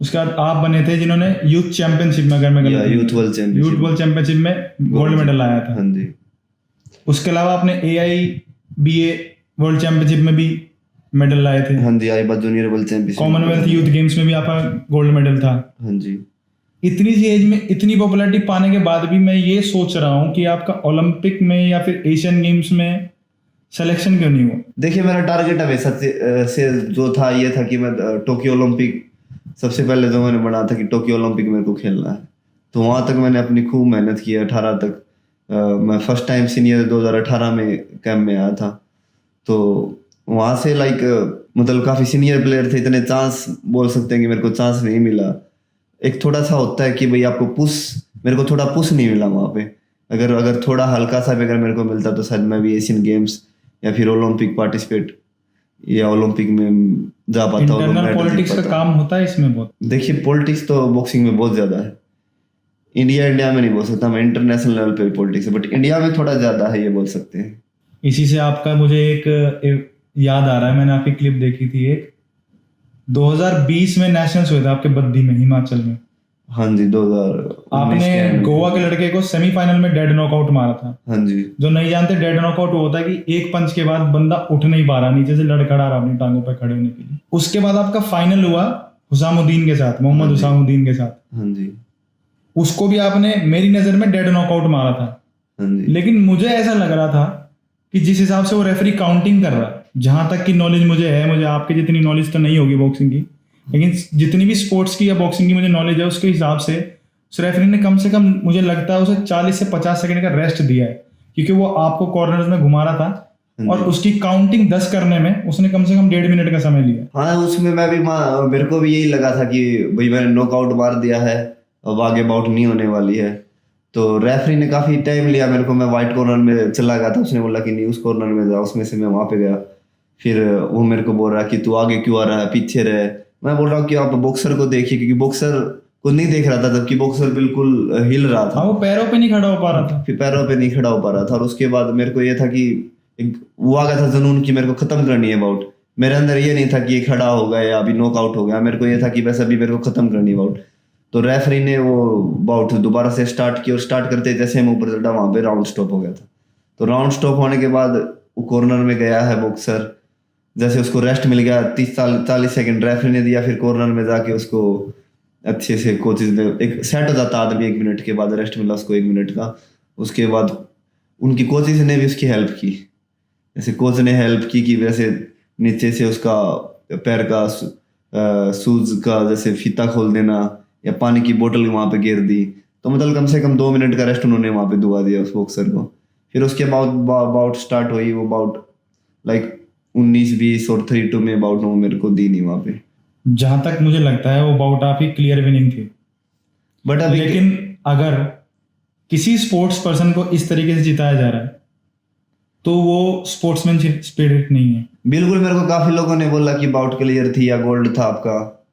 उसके बाद आप बने थे जिन्होंने यूथ चैंपियनशिप में, अगर मैं या गलत नहीं यूथ हूँ, world championship youth world championship में गोल्ड मेडल आया था। हाँ जी उसके अलावा आपने AIBA वर्ल्ड चैंपियनशिप में भी मेडल लाए थे। हाँ जी, आई बात junior world championship. Commonwealth youth games में भी आपका गोल्ड मेडल था। हाँ जी। इतनी सी एज में इतनी पॉपुलैरिटी पाने के बाद भी मैं ये सोच रहा हूँ कि आपका ओलंपिक में या फिर एशियन गेम्स में सिलेक्शन क्यों नहीं हुआ? देखिए मेरा टारगेट हमेशा से जो था ये था कि मैं टोक्यो ओलंपिक, सबसे पहले जो मैंने बना था कि टोक्यो ओलंपिक मेरे को खेलना है, तो वहाँ तक मैंने अपनी खूब मेहनत की है। 18 तक मैं फर्स्ट टाइम सीनियर 2018 में कैंप में आया था, तो वहाँ से मतलब काफ़ी सीनियर प्लेयर थे, इतने चांस बोल सकते हैं कि मेरे को चांस नहीं मिला। एक थोड़ा सा होता है कि भाई आपको पुश, मेरे को थोड़ा पुश नहीं मिला वहाँ पे। अगर थोड़ा हल्का सा भी अगर मेरे को मिलता तो शायद मैं भी एशियन गेम्स या फिर ओलंपिक पार्टिसिपेट या ओलंपिक में जा पाता। इंटरनल पॉलिटिक्स का काम होता है इसमें बहुत। देखिए पॉलिटिक्स तो बॉक्सिंग में बहुत ज्यादा है, इंडिया में नहीं बोल सकता मैं, इंटरनेशनल लेवल पे पॉलिटिक्स है, बट इंडिया में थोड़ा ज्यादा है ये बोल सकते हैं। इसी से आपका मुझे एक याद आ रहा है, मैंने आपकी क्लिप देखी थी एक 2020 में नेशनल्स हुए थे आपके बद्दी में, हिमाचल में। हाँ जी 2019 आपने गोवा के लड़के को सेमीफाइनल में डेड नॉकआउट मारा था। हाँ जी जो नहीं जानते, डेड नॉकआउट वो होता है कि एक पंच के बाद बंदा उठ नहीं पा रहा, नीचे से लड़खड़ा रहा अपनी टांगों पर खड़े होने के लिए। उसके बाद आपका फाइनल हुआ हुसामुद्दीन के साथ, मोहम्मद हुसामुद्दीन के साथ। हाँ जी उसको भी आपने मेरी नजर में डेड नॉकआउट मारा था। हाँ जी लेकिन मुझे ऐसा लग रहा था कि जिस हिसाब से वो रेफरी काउंटिंग कर रहा है, जहां तक की नॉलेज मुझे है, मुझे आपकी जितनी नॉलेज तो नहीं होगी बॉक्सिंग की, लेकिन जितनी भी स्पोर्ट्स की या बॉक्सिंग की मुझे नॉलेज है, उसके हिसाब से उस रेफरी ने कम से कम मुझे लगता है उसे 40 से 50 सेकंड का रेस्ट दिया है, क्योंकि वो आपको कॉर्नर्स में घुमा रहा था और उसकी काउंटिंग 10 करने में उसने कम से कम 1.5 मिनट का समय लिया। हाँ उसमें मैं भी मेरे को भी यही लगा था कि भाई मैंने नॉकआउट मार दिया है, अब आगे बाउट नहीं होने वाली है, तो रेफरी ने काफी टाइम लिया मेरे को। मैं वाइट कॉर्नर में चला गया था, उसने बोला कि नहीं उस कॉर्नर में जा, उसमें से मैं वहां पे गया। फिर वो मेरे को बोल रहा कि तू आगे क्यों आ रहा है, पीछे रहे। मैं बोल रहा हूँ कि आप बॉक्सर को देखिए, क्योंकि बॉक्सर को नहीं देख रहा था जबकि बॉक्सर बिल्कुल हिल रहा था। हाँ, वो पैरों पे नहीं खड़ा हो पा रहा था। फिर पैरों पे नहीं खड़ा हो पा रहा था, और उसके बाद मेरे को ये था कि वो आ गया था जुनून की मेरे को खत्म करनी है बाउट। मेरे अंदर ये नहीं था कि ये खड़ा हो गया या अभी नॉकआउट हो गया, मेरे को ये था कि बस अभी मेरे को खत्म करनी है बाउट। तो रेफरी ने वो बाउट दोबारा से स्टार्ट की, और स्टार्ट करते जैसे हम ऊपर चढ़ा वहां पे राउंड स्टॉप हो गया था। तो राउंड स्टॉप होने के बाद वो कॉर्नर में गया है बॉक्सर, जैसे उसको रेस्ट मिल गया 30-40 सेकंड रेफरी ने दिया, फिर कॉर्नर में जाके उसको अच्छे से कोचेज ने एक सेट हो जाता आदमी, 1 मिनट के बाद रेस्ट मिला उसको 1 मिनट का। उसके बाद उनकी कोचेज ने भी उसकी हेल्प की, जैसे कोच ने हेल्प की कि वैसे नीचे से उसका पैर का शूज का जैसे फीता खोल देना या पानी की बोतल वहां पे गिर दी, तो मतलब कम से कम 2 मिनट का रेस्ट उन्होंने वहां पे दुआ दिया उस बॉक्सर को। फिर उसके बाद बाउट स्टार्ट हुई, वो बाउट लाइक 19-20 और 3-2 में बाउट वो मेरे को दी नहीं वहां पे। जहां तक मुझे लगता है वो बाउट आप ही क्लियर विनिंग थी, बट अभी लेकिन अगर किसी स्पोर्ट्स पर्सन को इस तरीके से जिताया जा रहा है तो वो स्पोर्ट्समैनशिप स्पिरिट नहीं है। बिल्कुल, मेरे को काफी लोगों ने बोला कि बाउट क्लियर थी या गोल्ड था आपका।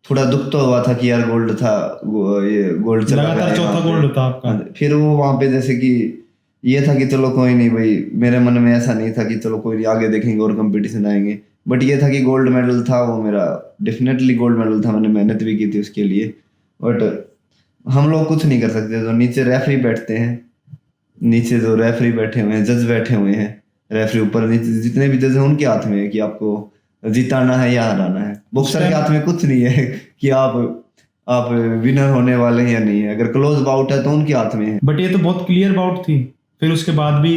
थोड़ा दुख तो हुआ था कि यार गोल्ड था, ये गोल्ड चला गया लगातार चौथा यहाँ पे। गोल्ड होता आपका। हाँ, फिर वो वहां पे जैसे कि ये था कि चलो कोई नहीं भाई, मेरे मन में ऐसा नहीं था कि चलो कोई नहीं आगे देखेंगे और कंपटीशन आएंगे, बट ये था कि गोल्ड मेडल था वो मेरा, डेफिनेटली गोल्ड मेडल था, मैंने मेहनत भी की थी उसके लिए। बट हम लोग कुछ नहीं कर सकते, जो नीचे रेफरी बैठते हैं, नीचे जो रेफरी बैठे हुए हैं, जज बैठे हुए हैं, रेफरी ऊपर नीचे जितने भी जज हैं उनके हाथ में है कि आपको जिताना है या हराना है। बॉक्सर के हाथ में कुछ नहीं है कि आप विनर होने वाले हैं या नहीं है। अगर क्लोज बाउट है तो उनके हाथ में है। बट ये तो बहुत क्लियर बाउट थी। फिर उसके बाद भी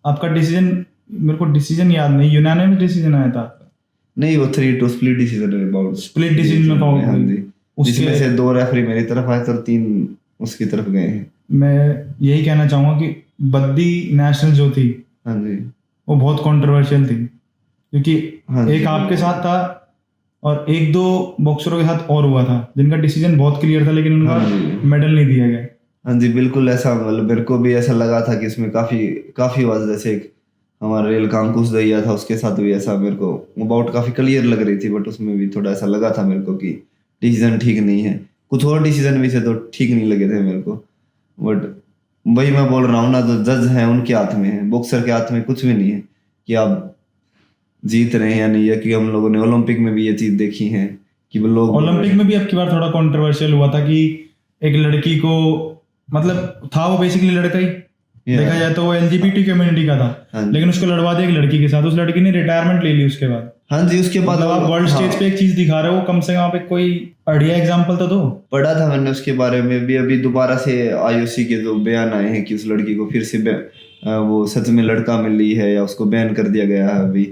आपका डिसीजन, मेरे को डिसीजन याद नहीं, यूनानिमस डिसीजन आया था आपका? नहीं, वो 3-2 स्प्लिट डिसीजन है बाउट। स्प्लिट डिसीजन में बाउट हाँ हुई। जी, जिसमें से 2 रेफरी मेरी तरफ आए तो 3 उसकी तरफ गए हैं। मैं यही कहना चाहूंगा कि बद्दी नेशनल जो थी हाँ जी, वो बहुत कंट्रोवर्शियल थी, क्योंकि हाँ जी, एक आपके साथ था और 1-2 बॉक्सरों के साथ और हुआ था जिनका डिसीजन बहुत क्लियर था, लेकिन उनका हाँ जी। मेडल नहीं दिया गया। हाँ जी, बिल्कुल ऐसा, मतलब मेरे को भी ऐसा लगा था कि इसमें काफी हुआ था। जैसे एक हमारा रेल कांकुस दैया था, उसके साथ भी ऐसा मेरे को वो बाउट काफी क्लियर लग रही थी, बट उसमें भी थोड़ा ऐसा लगा था मेरे को कि डिसीजन ठीक नहीं है। कुछ और डिसीजन भी थे तो ठीक नहीं लगे थे मेरे को, बट वही मैं बोल रहा हूँ ना, जो जज हैं उनके हाथ में है, बॉक्सर के हाथ में कुछ भी नहीं है कि आप जीत रहे हैं या नहीं है। कि हम लोगों ने ओलंपिक में भी ये चीज देखी है कि वो लोग ओलंपिक में भी अब की बार थोड़ा कंट्रोवर्शियल हुआ था कि एक लड़की को, मतलब था वो बेसिकली लड़का ही, देखा जाए तो वो एलजीबीटी कम्युनिटी का था, हाँ जी। लेकिन उसको लड़वा दिया एक लड़की के साथ। उस लड़की ने रिटायरमेंट ले ली उसके बाद। हाँ जी, उसके बाद मतलब आप वर्ल्ड स्टेज पे एक चीज दिखा रहे हो, कम से कम आप एक कोई बढ़िया एग्जांपल तो दो। पढ़ा था मैंने उसके बारे में भी, अभी दोबारा से आईओसी के जो बयान आए हैं कि उस लड़की को फिर से वो सच में लड़का मिल रही है या उसको बैन कर दिया गया है अभी।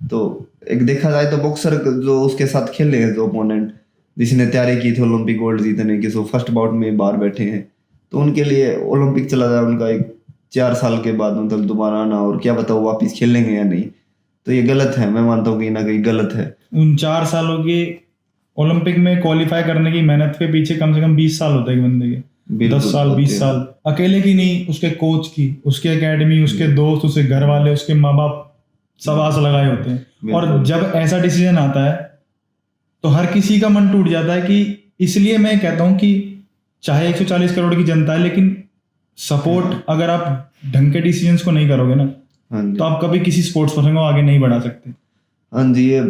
तो एक देखा जाए तो बॉक्सर जो उसके साथ खेले हैं, जो ओपोनेंट जिसने तैयारी की थी ओलंपिक गोल्ड जीतने की, जो फर्स्ट बाउट में बाहर बैठे हैं, तो उनके लिए ओलंपिक चला जाए उनका एक 4 साल के बाद मतलब दोबारा आना, और क्या पता वो वापिस खेलेंगे या नहीं। तो ये गलत है, मैं मानता हूँ कि ना कहीं गलत है। उन 4 सालों के ओलंपिक में क्वालिफाई करने की मेहनत के पीछे कम से कम 20 साल होते हैं एक बंदे के। 10 साल 20 साल अकेले की नहीं, उसके कोच की, उसके एकेडमी, उसके दोस्त, उसके घर वाले, उसके माँ बाप सब आस लगाए होते हैं। और जब ऐसा डिसीजन आता है तो हर किसी का मन टूट जाता है। कि इसलिए मैं कहता हूं कि चाहे 140 करोड़ की जनता है, लेकिन सपोर्ट अगर आप ढंग के डिसीजंस को नहीं करोगे ना, तो आप कभी किसी स्पोर्ट्स पर्सन को आगे नहीं बढ़ा सकते। हाँ जी, ये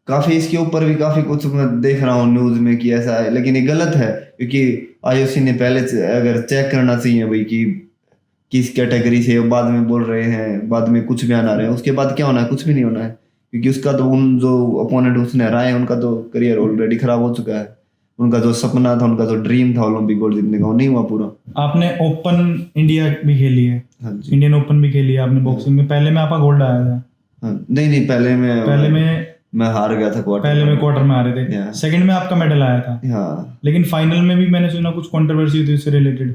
काफी इसके ऊपर भी काफी कुछ मैं देख रहा हूँ न्यूज में कि ऐसा है, लेकिन ये गलत है, क्योंकि आईओसी ने पहले अगर चेक करना चाहिए भाई कि किस कैटेगरी से, बाद में बोल रहे हैं, बाद में कुछ बयान आ रहे हैं, उसके बाद क्या होना है, कुछ भी नहीं होना है, क्योंकि उसका तो उन जो अपोनेंट उसने हराए हैं उनका तो करियर ऑलरेडी खराब हो चुका है। उनका जो सपना था, उनका जो ड्रीम था ओलंपिक गोल्ड जीतने का, वो नहीं हुआ पूरा। आपने ओपन इंडिया भी खेली है, हाँ जी, इंडियन ओपन भी खेली है आपने बॉक्सिंग में। पहले में आपका गोल्ड आया था? हाँ, नहीं, पहले में मैं हार गया था क्वार्टर। पहले में क्वार्टर में आ रहे थे, सेकंड में आपका मेडल आया था। हाँ, लेकिन फाइनल में भी मैंने सुना कुछ कंट्रोवर्सी हुई थी उससे रिलेटेड।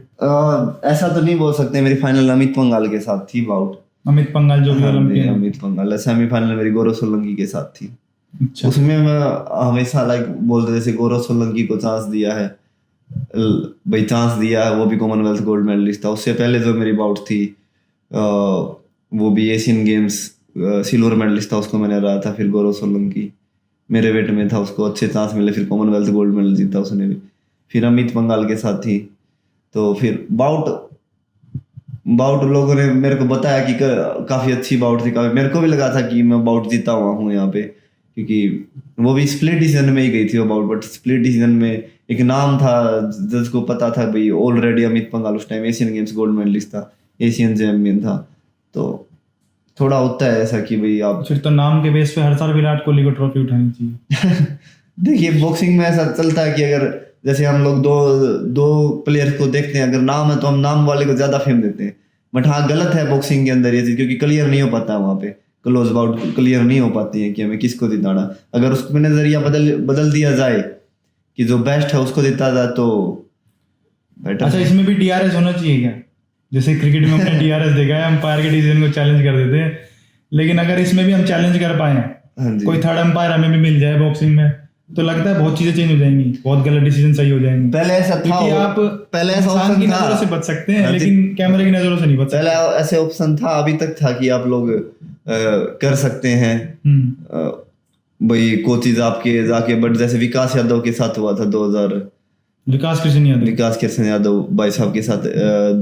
ऐसा तो नहीं बोल सकते, मेरी फाइनल अमित पंघाल के साथ थी बाउट। अमित पंघाल जो भी ओलंपियन। अमित पंघाल सेमीफाइनल मेरी गौरव सोलंकी के साथ थी। अच्छा। उसमें मैं हमेशा बोलते जैसे गौरव सोलंकी को चांस दिया है भाई, चांस दिया है, वो भी कॉमनवेल्थ गोल्ड मेडलिस्ट था। उससे पहले जो मेरी बाउट थी वो भी एशियन गेम्स सिल्वर मेडलिस्ट था, उसको मैंने हराया था। फिर गौरव सोलंकी मेरे वेट में था, उसको अच्छे चांस मिले, फिर कॉमनवेल्थ गोल्ड मेडल जीता उसने भी। फिर अमित पंघाल के साथ थी, तो फिर बाउट लोगों ने मेरे को बताया कि काफी अच्छी बाउट थी। काफी मेरे को भी लगा था कि मैं बाउट जीता हुआ हूँ यहाँ पे, क्योंकि वो भी स्प्लिट डिसीजन में ही गई थी वो बाउट। बट स्प्लिट डिसीजन में एक नाम था जिसको पता था भाई, ऑलरेडी अमित पंघाल उस time Asian games gold medalist था, एशियन चैंपियन था। तो थोड़ा होता है ऐसा कि भाई आप फिर तो नाम के बेस पे हर साल विराट कोहली को ट्रॉफी उठानी चाहिए। देखिए, बॉक्सिंग में ऐसा चलता है कि अगर जैसे हम लोग दो प्लेयर्स को देखते हैं, अगर नाम है तो हम नाम वाले को ज्यादा फेम देते हैं। बट हाँ, गलत है बॉक्सिंग के अंदर ये चीज, क्योंकि क्लियर नहीं हो पाता है वहां पे क्लोज बाउट क्लियर नहीं हो पाती है कि हमें किसको जिताना। अगर उसमें नजरिया बदल दिया जाए कि जो बेस्ट है उसको जिता जाए तो बेटर। अच्छा, इसमें भी डीआरएस होना चाहिए क्या? जैसे क्रिकेट में हमने डीआरएस देखा है, अंपायर के डिसीजन को चैलेंज कर देते हैं, लेकिन अगर इसमें भी हम चैलेंज कर पाए, हाँ जी। कोई थर्ड अंपायर हमें भी मिल जाए बॉक्सिंग में, तो लगता है बहुत चीजें चेंज हो जाएंगी, बहुत गलत डिसीजन सही हो जाएंगे। पहले ऐसा था, क्योंकि आप पहले ऐसा इंसान ऑप्शन की था, नजरों से बच सकते हैं हाँ जी। लेकिन कैमरे की नजरों से नहीं बच पहले सकते। ऐसे ऑप्शन था, अभी तक था कि आप लोग कर सकते हैं भाई कोचिज आपके जाके, बट जैसे विकास यादव के साथ हुआ था 2000, विकास कृष्ण विकास कृष्ण यादव भाई साहब के साथ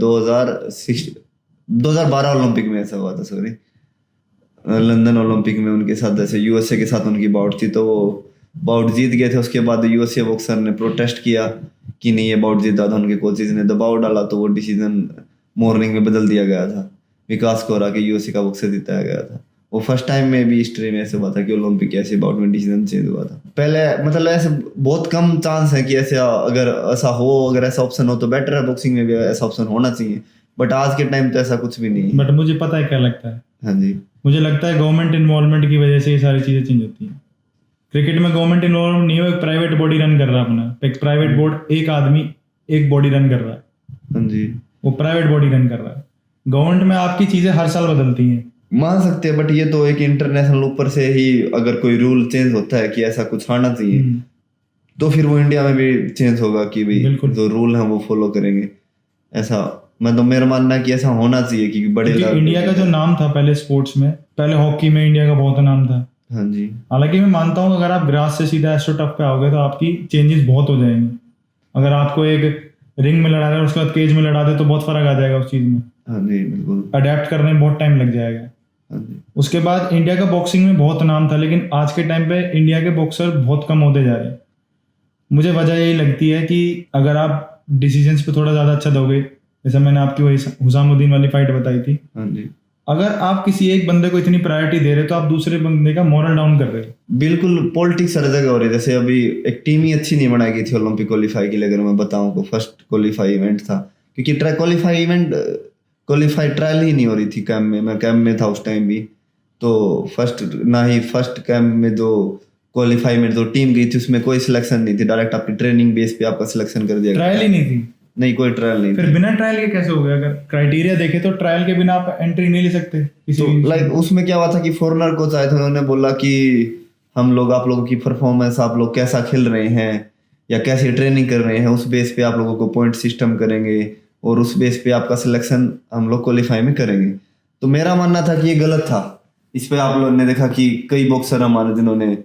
2012 ओलंपिक में ऐसा हुआ था, सॉरी लंदन ओलंपिक में उनके साथ, जैसे यूएसए के साथ उनकी बाउट थी तो वो बाउट जीत गए थे। उसके बाद यूएसए बॉक्सर ने प्रोटेस्ट किया कि नहीं ये बाउट जीता था, उनके कोचेज ने दबाव डाला तो वो डिसीजन मॉर्निंग में बदल दिया गया था, विकास को हरा के यूएसए का बॉक्सर जिताया गया था। वो फर्स्ट टाइम में भी हिस्ट्री में ऐसे हुआ था कि ओलंपिक ऐसे बाउट में डिसीजन चेंज हुआ था। पहले मतलब ऐसे बहुत कम चांस है कि ऐसे, अगर ऐसा हो, अगर ऐसा ऑप्शन हो तो बेटर है, बॉक्सिंग में भी ऐसा ऑप्शन होना चाहिए, बट आज के टाइम तो ऐसा कुछ भी नहीं है। बट मुझे पता है क्या लगता है, हाँ जी, मुझे लगता है गवर्नमेंट इन्वॉल्वमेंट की वजह से ये सारी चीजें चेंज होती हैं। क्रिकेट में गवर्नमेंट इन्वॉल्व नहीं हो, एक प्राइवेट बॉडी रन कर रहा है अपना, एक प्राइवेट बोर्ड, एक आदमी एक बॉडी रन कर रहा है, हाँ जी, वो प्राइवेट बॉडी रन कर रहा है। गवर्नमेंट में आपकी चीजें हर साल बदलती हैं, मान सकते हैं, बट ये तो एक इंटरनेशनल ऊपर से ही अगर कोई रूल चेंज होता है कि ऐसा कुछ आना चाहिए तो फिर वो इंडिया में भी चेंज होगा कि भाई बिल्कुल। जो रूल है वो फॉलो करेंगे। ऐसा मतलब मेरा मानना है कि ऐसा होना चाहिए कि बड़े क्योंकि लेवल इंडिया का जो नाम था पहले स्पोर्ट्स में, पहले हॉकी में इंडिया का बहुत नाम था। हाँ जी, हालांकि मैं मानता हूँ अगर आप ग्रास से सीधा एस्ट्रो टफ पे आओगे तो आपकी चेंजेस बहुत हो जाएंगे। अगर आपको एक रिंग में लड़ा रहे हैं उसके बाद केज में लड़ा दे तो बहुत फर्क आ जाएगा उस चीज में, हाँ जी, बिल्कुल, अडेप्ट करने में बहुत टाइम लग जाएगा। हाँ जी, उसके बाद इंडिया का बॉक्सिंग में बहुत नाम था, लेकिन आज के टाइम पे इंडिया के बॉक्सर बहुत कम होते जा रहे हैं। मुझे वजह यही लगती है कि अगर आप डिसीजंस पे थोड़ा ज़्यादा अच्छा दोगे, जैसे मैंने आपकी वही हुसामुद्दीन वाली फाइट बताई थी, हाँ जी, अगर आप किसी एक बंदे को इतनी प्रायोरिटी दे रहे हो तो आप दूसरे बंदे का मोरल डाउन कर रहे हो। बिल्कुल। पॉलिटिक्स हर जगह हो रही है। जैसे अभी एक टीम ही अच्छी नहीं बनाई गई थी ओलंपिक क्वालिफाई के लिए, अगर मैं बताऊं तो फर्स्ट क्वालिफाई इवेंट था, क्योंकि क्वालिफाई ट्रायल ही नहीं हो रही थी कैंप में। मैं कैंप में था उस टाइम भी, तो फर्स्ट कैंप में जो क्वालिफाई में जो टीम गई थी उसमें कोई सिलेक्शन नहीं थी, डायरेक्ट आपकी ट्रेनिंग बेस पे आपका सिलेक्शन कर दिया गया। ट्रायल ही नहीं थी? नहीं, कोई ट्रायल नहीं फिर थी। बिना ट्रायल के कैसे हो गया? अगर क्राइटेरिया देखे तो ट्रायल के बिना आप एंट्री नहीं ले सकते किसी तो भी। लाइक उसमें क्या हुआ था कि फॉरेनर कोच आए थे, उन्होंने बोला कि हम लोग आप लोगों की परफॉर्मेंस, आप लोग कैसा खेल रहे हैं या कैसी ट्रेनिंग कर रहे हैं, उस बेस पे आप लोगों को पॉइंट सिस्टम करेंगे और उस बेस पे आपका सिलेक्शन हम लोग क्वालिफाई में करेंगे। तो मेरा मानना था कि ये गलत था। इस पे आप लोगों ने देखा कि कई बॉक्सर हमारे जिन्होंने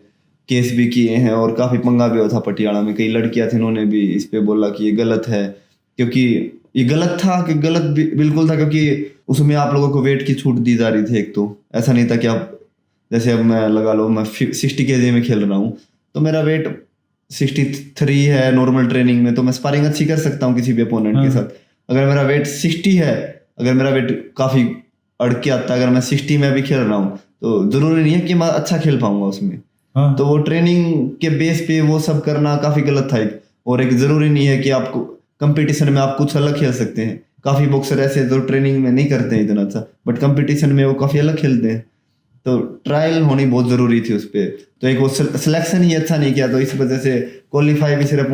केस भी किए हैं और काफी पंगा भी हुआ था पटियाला में, कई लड़कियां थी, उन्होंने भी इस पे बोला कि ये गलत है। क्योंकि ये गलत था कि गलत बिल्कुल था, क्योंकि उसमें आप लोगों को वेट की छूट दी जा रही थी। एक तो ऐसा नहीं था कि आप, जैसे अब मैं लगा लो मैं 60 kg में खेल रहा हूँ तो मेरा वेट 63 है नॉर्मल ट्रेनिंग में, तो मैं स्पारिंग अच्छी कर सकता हूँ किसी भी अपोनेंट के साथ। अगर मेरा वेट 60 है, अगर मेरा वेट काफी अड़ के आता है, अगर मैं 60 में भी खेल रहा हूँ तो जरूरी नहीं है कि मैं अच्छा खेल पाऊंगा उसमें। हाँ। तो वो ट्रेनिंग के बेस पे वो सब करना काफी गलत था। और एक जरूरी नहीं है कि आपको कंपटीशन में आप कुछ अलग खेल सकते हैं। काफी बॉक्सर ऐसे जो ट्रेनिंग में नहीं करते हैं इतना अच्छा, बट कंपटीशन में वो काफी अलग खेलते हैं। तो ट्रायल होनी बहुत जरूरी थी उस पर। तो एक वो सिलेक्शन ही अच्छा नहीं किया, तो इस वजह से क्वालिफाई भी सिर्फ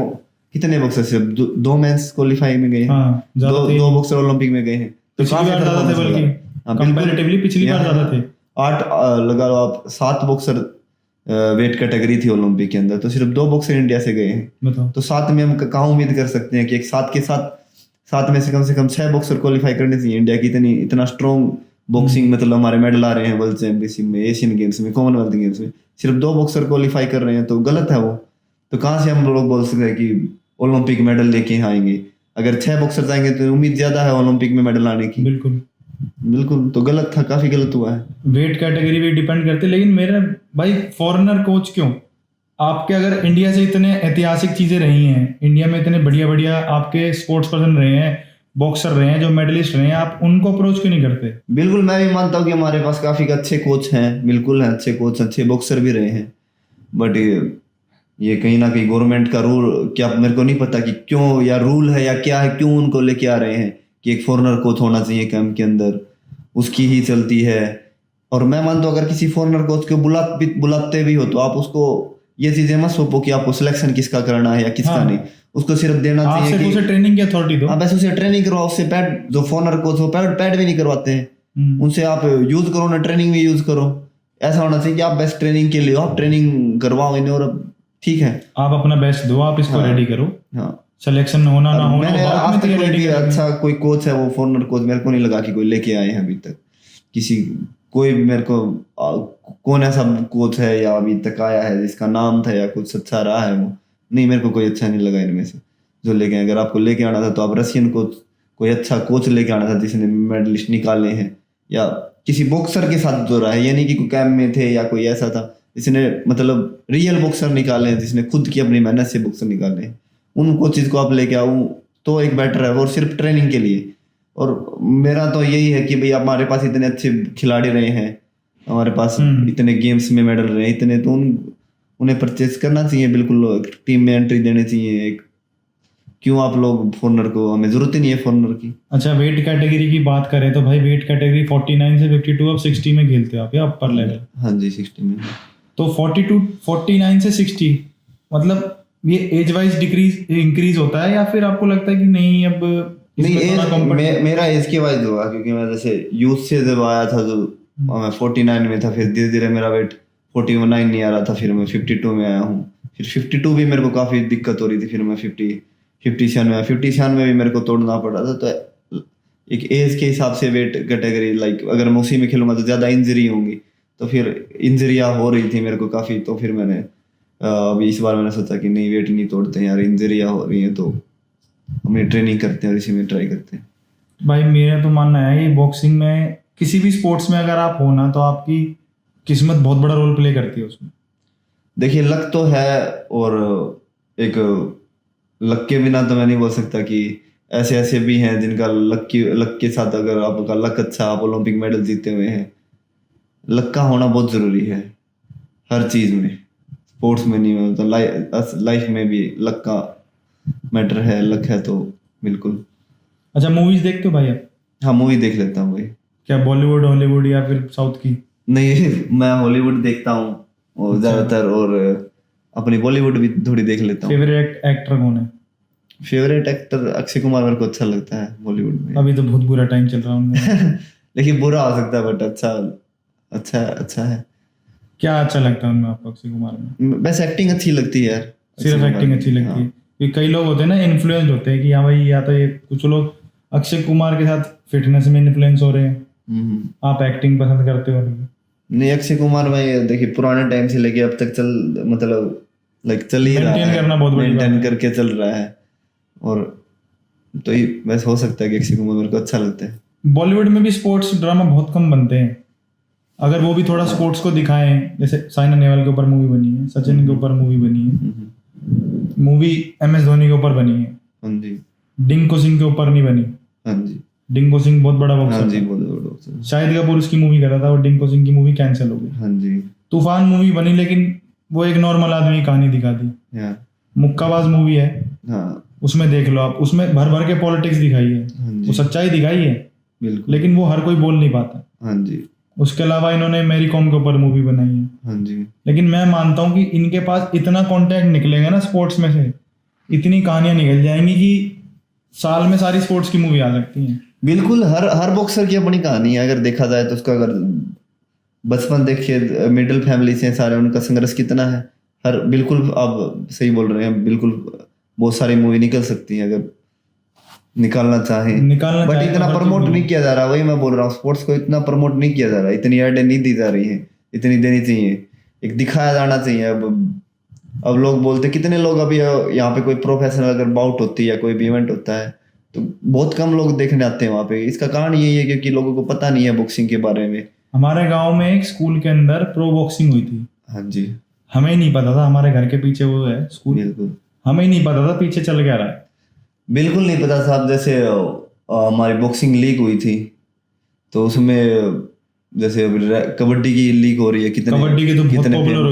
कितने बॉक्सर, सिर्फ दो मेंस क्वालिफाई में गए हैं। हाँ, दो बॉक्सर ओलंपिक में गए हैं, तो पिछली काफी बार ज्यादा थे, बल्कि कंपैरेटिवली पिछली बार ज्यादा थे। 8 लगा लो आप, 7 बॉक्सर वेट कैटेगरी थी ओलंपिक के अंदर, तो सिर्फ 2 बॉक्सर इंडिया से गए हैं। बताओ। तो 7 में हम कहाँ उम्मीद कर सकते हैं कि एक 7 के साथ 7 में से कम 6 बॉक्सर क्वालिफाई करने चाहिए। इंडिया की इतना स्ट्रॉन्ग बॉक्सिंग, मतलब हमारे मेडल आ रहे हैं वर्ल्ड चैंपियनशिप में, एशियन गेम्स में, कॉमनवेल्थ गेम्स में, सिर्फ 2 बॉक्सर क्वालिफाई कर रहे हैं, तो गलत है वो। तो कहाँ से हम लोग बोल सकते हैं कि ओलंपिक मेडल लेके आएंगे? अगर 6 बॉक्सर जाएंगे तो उम्मीद ज्यादा है ओलंपिक में मेडल आने की। बिल्कुल, तो गलत था, काफी गलत हुआ है। वेट कैटेगरी भी डिपेंड करते, लेकिन मेरा भाई फॉरेनर कोच क्यों? आपके अगर इंडिया से इतने ऐतिहासिक चीजें रही हैं, इंडिया में इतने बढ़िया बढ़िया आपके स्पोर्ट्स पर्सन रहे हैं, बॉक्सर रहे हैं, जो मेडलिस्ट रहे हैं, आप उनको अप्रोच क्यों नहीं करते? बिल्कुल, मैं भी मानता हूँ कि हमारे पास काफी अच्छे कोच हैं, बिल्कुल हैं अच्छे कोच, अच्छे बॉक्सर भी रहे हैं, बट ये कहीं ना कहीं गवर्नमेंट का रूल, क्या मेरे को नहीं पता कि क्यों, या रूल है या क्या है, क्यों उनको लेके आ रहे हैं कि एक फॉरेनर कोच होना चाहिए कैंप के अंदर, उसकी ही चलती है। और मैं मानता हूँ अगर किसी फॉरेनर कोच को बुलाते भी हो तो आप उसको ये चीजें मत सोचो कि आपको सिलेक्शन किसका करना है या किसका हाँ। नहीं, उसको सिर्फ देना आप चाहिए सिर्फ कि उसे ट्रेनिंग की अथॉरिटी दो। आप ऐसे उसे ट्रेनिंग करवाओ, उससे पैड, जो फॉरेनर कोच वो पैड भी नहीं करवाते हैं, उनसे आप यूज करो ना, ट्रेनिंग में यूज करो। ऐसा होना चाहिए कि आप बेस्ट ट्रेनिंग के लिए हो, आप ट्रेनिंग करवाओ इन्हें और ठीक है, आप अपना बेस्ट दो, आप इसको हाँ। रेडी करो, हाँ। सिलेक्शन होना ना होना मैंने बाद आज में तक तो ये कोई रेडी भी करेंगे। अच्छा कोई कोच है वो फॉरेनर कोच मेरे को नहीं लगा कि कोई लेके आए हैं अभी तक किसी, कोई मेरे को कौन ऐसा कोच है या अभी तक आया है जिसका नाम था या कुछ अच्छा रहा है वो, नहीं मेरे को कोई अच्छा नहीं लगा इनमें से जो लेके आए। अगर आपको लेके आना था तो आप रशियन कोच, कोई अच्छा कोच लेके आना था जिसने मेडलिस्ट निकाले हैं, या किसी बॉक्सर के साथ जो रहा है, ये नहीं कि कोई कैम्प में थे या कोई ऐसा था जिसने मतलब रियल बॉक्सर निकाले हैं, जिसने खुद की अपनी मेहनत से बॉक्सर निकाले हैं, उन कोचेज को आप लेके आओ तो एक बेटर है, और सिर्फ ट्रेनिंग के लिए। और मेरा तो यही है कि भाई हमारे पास इतने अच्छे खिलाड़ी रहे हैं, हमारे पास इतने गेम्स में मेडल रहे हैं इतने, तो उन्हें परचेज करना चाहिए, बिल्कुल टीम में एंट्री देनी चाहिए एक। क्यों आप लोग फॉरनर को, हमें जरूरत ही नहीं है फॉरनर की। अच्छा, वेट कैटेगरी की बात करें तो भाई वेट कैटेगरी 49 से 52 अब 60 में खेलते हो आप या अपर लेवल? हाँ जी 60 में। तो 49 से 60 मतलब ये एज वाइज इंक्रीज होता है या फिर आपको लगता है कि नहीं अब नहीं एज मेरा एज के वाइज हुआ, क्योंकि मैं जैसे यूथ से जब आया था तो मैं 49 में था, फिर धीरे धीरे मेरा वेट 49 नहीं आ रहा था, फिर मैं 52 में आया हूँ, फिर 52 भी मेरे को काफी दिक्कत हो रही थी, फिर मैं 57 में भी मेरे को तोड़ना पड़ रहा था। तो एक एज के हिसाब से वेट कैटेगरी लाइक अगर मैं उसी में खेलूंगा तो ज्यादा इंजरी होंगी, तो फिर इंजरियां हो रही थी मेरे को काफी, तो फिर मैंने अभी इस बार मैंने सोचा कि नहीं वेट नहीं तोड़ते यार, इंजरियां हो रही हैं तो अपनी ट्रेनिंग करते हैं और इसी में ट्राई करते हैं। भाई मेरा तो मानना है कि बॉक्सिंग में किसी भी स्पोर्ट्स में अगर आप हो ना तो आपकी किस्मत बहुत बड़ा रोल प्ले करती है उसमें। देखिए लक तो है, और एक लक के बिना तो मैं नहीं बोल सकता कि ऐसे ऐसे भी हैं जिनका लक के साथ अगर आपका लक अच्छा, आप ओलंपिक मेडल जीते हुए हैं। लक का होना बहुत जरूरी है हर चीज में, स्पोर्ट्स में नहीं हो तो लाइफ में भी लक का मैटर है, लक है तो बिल्कुल। अच्छा, मूवीज देखते हो भाई आप? हाँ मूवी देख लेता हूँ भाई। क्या बॉलीवुड, हॉलीवुड या फिर साउथ की? नहीं मैं हॉलीवुड देखता हूँ और ज्यादातर, और अपनी बॉलीवुड भी थोड़ी देख लेता हूँ। फेवरेट एक्टर कौन है? फेवरेट एक्टर अक्षय कुमार मेरे को अच्छा लगता है बॉलीवुड में। अभी तो बहुत बुरा टाइम चल रहा है उनका। लेकिन बुरा हो सकता है बट अच्छा है। क्या अच्छा लगता है उनमें आपको अक्षय कुमार में? बस एक्टिंग अच्छी लगती है यार, सिर्फ एक्टिंग अच्छी लगती है? क्योंकि कई लोग होते हैं ना इन्फ्लुएंस होते हैं कि हाँ भाई, या तो ये कुछ लोग अक्षय कुमार के साथ फिटनेस में इन्फ्लुएंस हो रहे हैं, आप एक्टिंग पसंद करते हो? नहीं अक्षय कुमार में देखिए पुराने टाइम से लेके अब तक मतलब लाइक चल ही रहा है, मेंटेन करना बहुत बड़ी बात है। मेंटेन करके चल रहा है, और तो ही बस हो सकता है कि अक्षय कुमार मेरे को अच्छा लगता है। बॉलीवुड में भी स्पोर्ट्स ड्रामा बहुत कम बनते हैं, अगर वो भी थोड़ा स्पोर्ट्स को दिखाएं, जैसे साइना नेहवाल के ऊपर मूवी बनी है, सचिन के ऊपर मूवी बनी है, मूवी MS धोनी के ऊपर बनी है, हाँ जी, डिंको सिंह के ऊपर नहीं बनी। हाँ जी, डिंको सिंह बहुत बड़ा बॉक्सर हाँ जी, था। बहुत बड़ा बॉक्सर। शाहिद कपूर उसकी मूवी कर रहा था और डिंको सिंह की मूवी कैंसिल हो गई। हाँ जी, तूफान मूवी बनी लेकिन वो एक नॉर्मल आदमी की कहानी दिखा दी। मुक्काबाज मूवी है, हाँ उसमें देख लो आप, उसमें भर भर के पॉलिटिक्स दिखाई है, वो सच्चाई दिखाई है, बिल्कुल, लेकिन वो हर कोई बोल नहीं पाता। हाँ जी, उसके अलावा इन्होंने मैरी कॉम के ऊपर मूवी बनाई है। हाँ जी, लेकिन मैं मानता हूँ कि इनके पास इतना कंटेंट निकलेगा ना स्पोर्ट्स में से, इतनी कहानियां निकल जाएंगी कि साल में सारी स्पोर्ट्स की मूवी आ सकती है। बिल्कुल, हर बॉक्सर की अपनी कहानी है अगर देखा जाए तो। उसका अगर बचपन देखिए, मिडिल फैमिली से सारे, उनका संघर्ष कितना है, हर बिल्कुल आप सही बोल रहे हैं, बिल्कुल बहुत सारी मूवी निकल सकती है अगर निकालना चाहें, बट इतना प्रमोट नहीं किया जा रहा। वही मैं बोल रहा हूँ, स्पोर्ट्स को इतना प्रमोट नहीं किया जा रहा, इतनी एड नहीं दी जा रही है, इतनी देनी चाहिए, एक दिखाया जाना चाहिए। अब लोग बोलते, कितने लोग अभी यहाँ पे कोई प्रोफेशनल अगर बाउट होती है, कोई भी इवेंट होता है तो बहुत कम लोग देखने आते हैं वहाँ पे। इसका कारण यही है क्योंकि लोगों को पता नहीं है बॉक्सिंग के बारे में। हमारे गांव में एक स्कूल के अंदर प्रो बॉक्सिंग हुई थी। हाँ जी, हमें नहीं पता था, हमारे घर के पीछे वो है स्कूल, बिल्कुल हमें नहीं पता था पीछे चल क्या रहा है। बिल्कुल नहीं पता साहब। जैसे हमारी बॉक्सिंग लीग हुई थी तो उसमें जैसे कबड्डी की लीग हो रही है, कबड्डी की तो बहुत पॉपुलर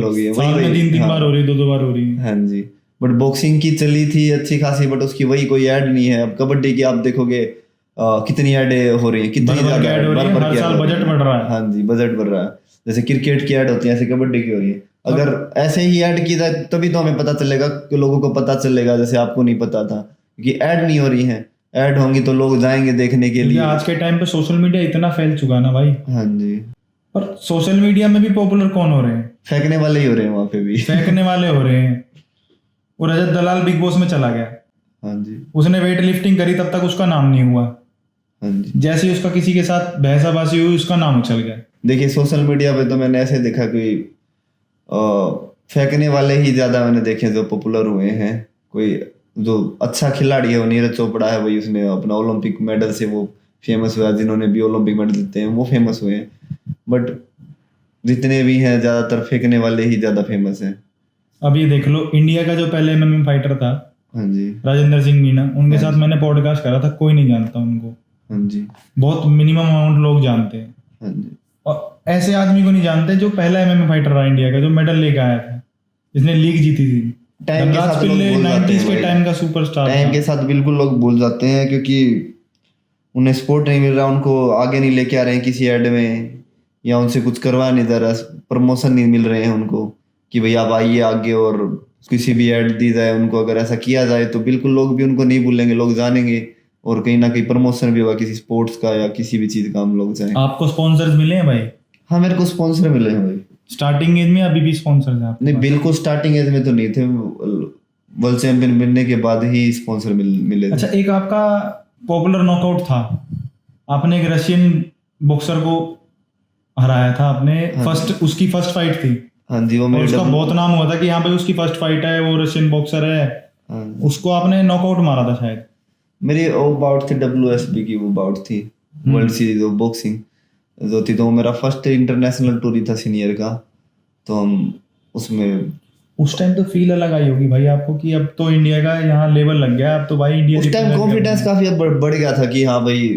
हो गई है, साल में 3 बार हो रही है, 2 बार हो रही है। हाँ जी, बट बॉक्सिंग की चली थी अच्छी खासी, बट उसकी वही कोई ऐड नहीं है। अब कबड्डी की आप देखोगे कितनी ऐड हो रही है, कितनी भर-भर के ज्यादा ऐड हो रही है, भर-भर हर की साल ad हो रही बजट है। बढ़ रहा है। हाँ जी, बजट बढ़ रहा है। जैसे क्रिकेट की ऐड होती है, ऐसे कबड्डी की हो रही है। अगर ऐसे ही ऐड की जाए तभी तो हमें पता चलेगा, कि लोगों को पता चलेगा, जैसे आपको नहीं पता था कि ऐड नहीं हो रही है। ऐड होंगी तो लोग जाएंगे देखने के क्योंकि लिए। आज के टाइम पे सोशल मीडिया इतना फैल चुका है ना भाई, हाँ जी, पर सोशल मीडिया में भी पॉपुलर कौन हो रहे हैं? फेंकने वाले ही हो रहे हैं वहां पे भी। फेंकने वाले हो रहे हैं। वो रजत दलाल बिग बॉस में चला गया, हाँ जी, उसने वेट लिफ्टिंग करी, तब तक उसका नाम नहीं हुआ। हाँ जी। जैसे ही उसका किसी के साथ बहसाबाजी हुई, उसका नाम उछल गया। देखिए सोशल मीडिया पे तो मैंने ऐसे देखा कि फेंकने वाले ही ज्यादा मैंने देखे जो पॉपुलर हुए हैं। कोई जो अच्छा खिलाड़ी है वो नीरज चोपड़ा है, वही उसने अपना ओलंपिक मेडल से वो फेमस हुआ। जिन्होंने भी ओलंपिक मेडल जीते हैं वो फेमस हुए हैं। बट जितने भी हैं ज्यादातर फेंकने वाले ही ज्यादा फेमस हैं। अब ये देख लो, इंडिया का जो पहले एमएमए फाइटर था हाँ जी, राजेंद्र सिंह मीना, उनके साथ मैंने पॉडकास्ट करा था, कोई नहीं जानता उनको। हाँ जी, बहुत मिनिमम अमाउंट लोग जानते हैं। हाँ जी। और ऐसे आदमी को नहीं जानते जो पहला एमएमए फाइटर रहा इंडिया का, जो मेडल लेके आया था, जिसने लीग जीती थी। टाइम के धनराज साथ लोग पिल्ले भूल जाते 90s हैं के भाई। टाइम का सुपरस्टार टाइम था। के साथ बिल्कुल लोग भूल जाते हैं, क्योंकि उन्हें सपोर्ट नहीं मिल रहा, उनको आगे नहीं लेके आ रहे हैं किसी ऐड में, या उनसे कुछ करवा नहीं जा रहा, प्रमोशन नहीं मिल रहे हैं उनको कि भाई आप आइए आगे और किसी भी ऐड दी जाए उनको। अगर ऐसा किया जाए तो बिल्कुल लोग भी उनको नहीं भूलेंगे, लोग जानेंगे और कहीं ना कहीं प्रमोशन भी होगा किसी स्पोर्ट्स का या किसी भी चीज का, हम लोग चाहें। आपको स्पॉन्सर्स मिले हैं भाई? हाँ, मेरे को स्पॉन्सर मिले हैं भाई। स्टार्टिंग एज में अभी भी स्पॉन्सर्स हैं आपके नहीं, पास? बिल्कुल स्टार्टिंग एज में तो नहीं थे, वर्ल्ड चैंपियन बनने के बाद ही स्पॉन्सर मिले थे। अच्छा, एक आपका पॉपुलर नॉकआउट था, आपने एक रशियन बॉक्सर को हराया था आपने। फर्स्ट उसकी फर्स्ट फाइट थी, हाँ जी, वो और मेरे उसका बहुत नाम हुआ था कि हाँ भाई उसकी फर्स्ट फाइट है, वो रशियन बॉक्सर है। हाँ, उसको आपने नॉकआउट मारा था शायद। मेरी वो बाउट थी WSB की, वो बाउट थी वर्ल्ड सीरीज ऑफ बॉक्सिंग जो थी। तो वो मेरा फर्स्ट इंटरनेशनल टूर ही था सीनियर का। तो हम उसमें उस टाइम तो फील अलग आई होगी भाई आपको कि अब तो इंडिया का यहाँ लेवल लग गया, अब तो भाई इंडिया उस टाइम कॉन्फिडेंस काफी अब बढ़ गया था कि हाँ भाई,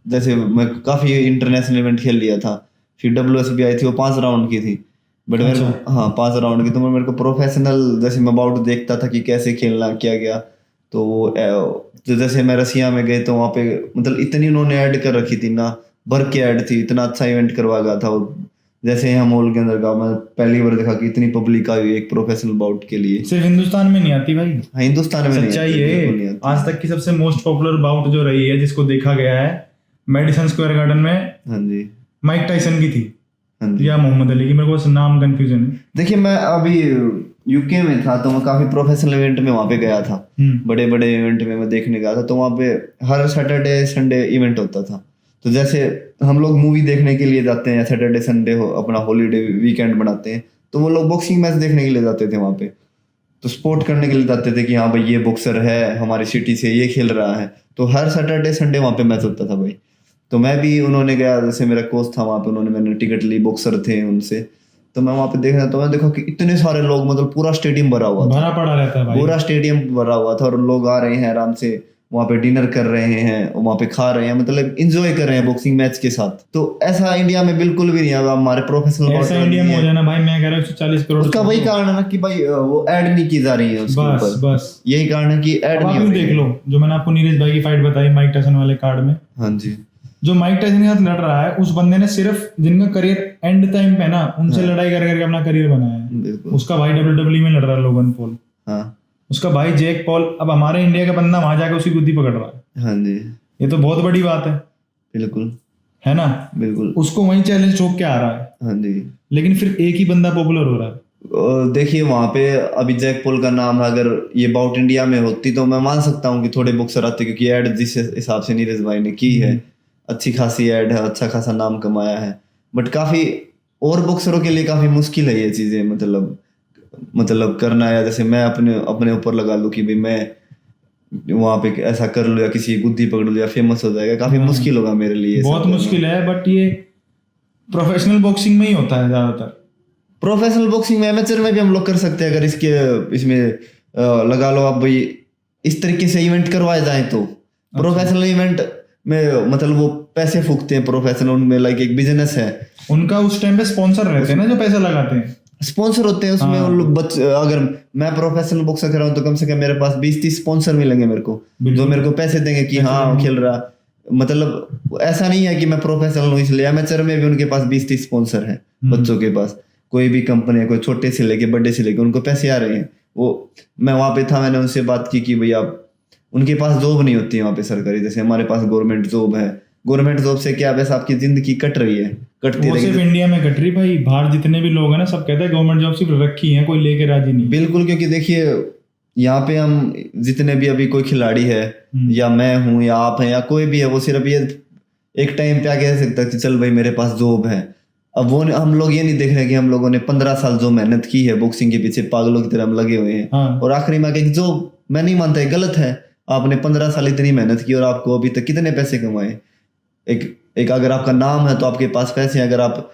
जैसे मैं काफी इंटरनेशनल इवेंट खेल लिया था। फिर WSB आई थी, वो 5 राउंड की थी। बट मेरे को, हाँ 5 राउंड की, तो मेरे को प्रोफेशनल जैसे मैं बाउट देखता था कि कैसे खेलना क्या गया। तो वो तो जैसे मैं रसिया में गए तो वहाँ पे मतलब इतनी उन्होंने ऐड कर रखी थी ना, भर के ऐड थी, इतना अच्छा इवेंट करवा गया था। और जैसे यहाँ मॉल के अंदर का मैं पहली बार देखा कि इतनी पब्लिक आई एक प्रोफेशनल बाउट के लिए। सिर्फ हिंदुस्तान में नहीं आती भाई, हाँ, हिंदुस्तान में नहीं सच्चाई आती, बिल्कुल नहीं है। आती। आज तक की सबसे मोस्ट पॉपुलर बाउट जो रही है, जिसको देखा गया है, मेडिसन स्क्वायर गार्डन में हाँ जी, माइक टाइसन की थी हाँ जी। या मोहम्मद अली की, मेरे को नाम कंफ्यूजन है। देखिए मैं अभी यूके में था, तो मैं काफी प्रोफेशनल इवेंट में वहाँ पे गया था। बड़े बड़े इवेंट में मैं देखने गया था। तो वहाँ पे हर सैटरडे संडे इवेंट होता था। तो जैसे हम लोग मूवी देखने के लिए जाते हैं, सैटरडे संडे हो अपना हॉलीडे वीकेंड बनाते हैं, तो वो लोग बॉक्सिंग मैच देखने के लिए जाते थे वहाँ पे। तो सपोर्ट करने के लिए जाते थे कि हाँ भाई ये बॉक्सर है हमारी सिटी से, ये खेल रहा है। तो हर सैटरडे संडे वहाँ पे मैच होता था भाई। तो मैं भी, उन्होंने गया, जैसे मेरा कोच था वहाँ पे, मैंने टिकट ली, बॉक्सर थे उनसे, तो मैं वहाँ पे देखना। तो मैं देखा कि इतने सारे लोग, मतलब पूरा स्टेडियम भरा हुआ था, भरा पड़ा रहता है भाई। पूरा स्टेडियम भरा हुआ था। और लोग आ रहे हैं आराम से वहाँ पे, डिनर कर रहे हैं, वहाँ पे खा रहे हैं, मतलब इंजॉय कर रहे हैं बॉक्सिंग मैच के साथ। तो ऐसा इंडिया में बिल्कुल भी नहीं है। हमारे प्रोफेशनल ऐसा इंडिया में हो जाना भाई, मैं कह रहा हूँ 140 करोड़। उसका वही कारण है ना कि भाई वो ऐड नहीं की जा रही है उसके बस ऊपर। बस यही कारण है कि ऐड अब आप नहीं हो यूं रही देख है। लो, जो मैंने आपको नीरज भाई की फाइट बताई माइक टाइसन वाले कार्ड में, हाँ जी, जो माइक टाइसन के साथ लड़ रहा है, उस बंदे ने सिर्फ जिनका करियर एंड टाइम पे ना, उनसे लड़ाई कर करके अपना करियर बनाया है। बिल्कुल। उसका भाई WWE में लड़ रहा है, लोगन पॉल। हाँ, उसका भाई जैक पॉल, अब हमारे इंडिया का बंदा वहां जाकर उसकी गुद्दी पकड़ रहा है। हाँ जी, ये तो बहुत बड़ी बात है बिल्कुल, है ना? बिल्कुल। उसको वही चैलेंज ठोक के आ रहा है, हाँ जी। लेकिन फिर एक ही बंदा पॉपुलर हो रहा है। देखिए वहाँ पे अभी जैक पॉल का नाम, अगर ये बाउट इंडिया में होती तो मैं मान सकता हूँ कि थोड़े बॉक्सर आते, क्योंकि ऐड जिस हिसाब से नीरज भाई ने की है, अच्छी खासी ऐड है, अच्छा खासा नाम कमाया है। बट काफी और बॉक्सरों के लिए काफी मुश्किल है ये चीजें, मतलब करना। या जैसे मैं अपने ऊपर लगा लूँ कि भाई मैं वहाँ पे ऐसा कर लूँ या किसी की गुद्दी पकड़ लूँ या फेमस हो जाएगा, काफी मुश्किल होगा मेरे लिए। बहुत मुश्किल है, बट ये प्रोफेशनल बॉक्सिंग में ही होता है ज्यादातर। प्रोफेशनल बॉक्सिंग में, एमेचर में भी हम लोग कर सकते हैं, अगर इसमें लगा लो आप भाई, इस तरीके से इवेंट करवाए जाए तो। प्रोफेशनल इवेंट में मतलब वो पैसे फूकते हैं प्रोफेशनल, उनमें लाइक एक बिजनेस है उनका। उस टाइम पे स्पॉन्सर रहते हैं ना, जो पैसा लगाते हैं, स्पॉन्सर होते हैं उसमें। उन लोग अगर मैं प्रोफेशनल बॉक्सर कर रहा हूँ तो कम से कम मेरे पास 20-30 स्पॉन्सर मिलेंगे मेरे को, जो मेरे को पैसे देंगे कि हाँ खेल रहा। मतलब ऐसा नहीं है कि मैं प्रोफेशनल हूँ इसलिए, एमेचर में भी उनके पास 20-30 स्पॉन्सर हैं बच्चों के पास। कोई भी कंपनी है, कोई छोटे से लेके बड़े से लेके, उनको पैसे आ रहे हैं। वो मैं वहाँ पे था, मैंने उनसे बात की कि भाई आप, उनके पास जॉब नहीं होती है वहाँ पे सरकारी, जैसे हमारे पास गवर्नमेंट जॉब है। गवर्नमेंट जॉब से क्या, बस आपकी जिंदगी कट रही है, कटती वो सिर्फ रहेगी। इंडिया में कट रही भाई, बाहर जितने भी लोग हैं ना सब कहते हैं गवर्नमेंट जॉब सिर्फ रखी है, कोई लेके राजी नहीं। बिल्कुल, क्योंकि देखिए यहाँ पे हम जितने भी अभी कोई खिलाड़ी है या मैं हूँ या आप हैं या कोई भी है, वो सिर्फ ये एक टाइम पे क्या कह सकता है कि चल भाई मेरे पास जॉब है। अब वो हम लोग ये नहीं देख रहे कि हम लोगों ने 15 साल जो मेहनत की है बॉक्सिंग के पीछे, पागलों की तरह हम लगे हुए हैं। हाँ। और आखिरी में एक जॉब, मैं नहीं मानता है, गलत है। आपने 15 साल इतनी मेहनत की और आपको अभी तक कितने पैसे कमाए। एक अगर आपका नाम है तो आपके पास पैसे हैं। अगर आप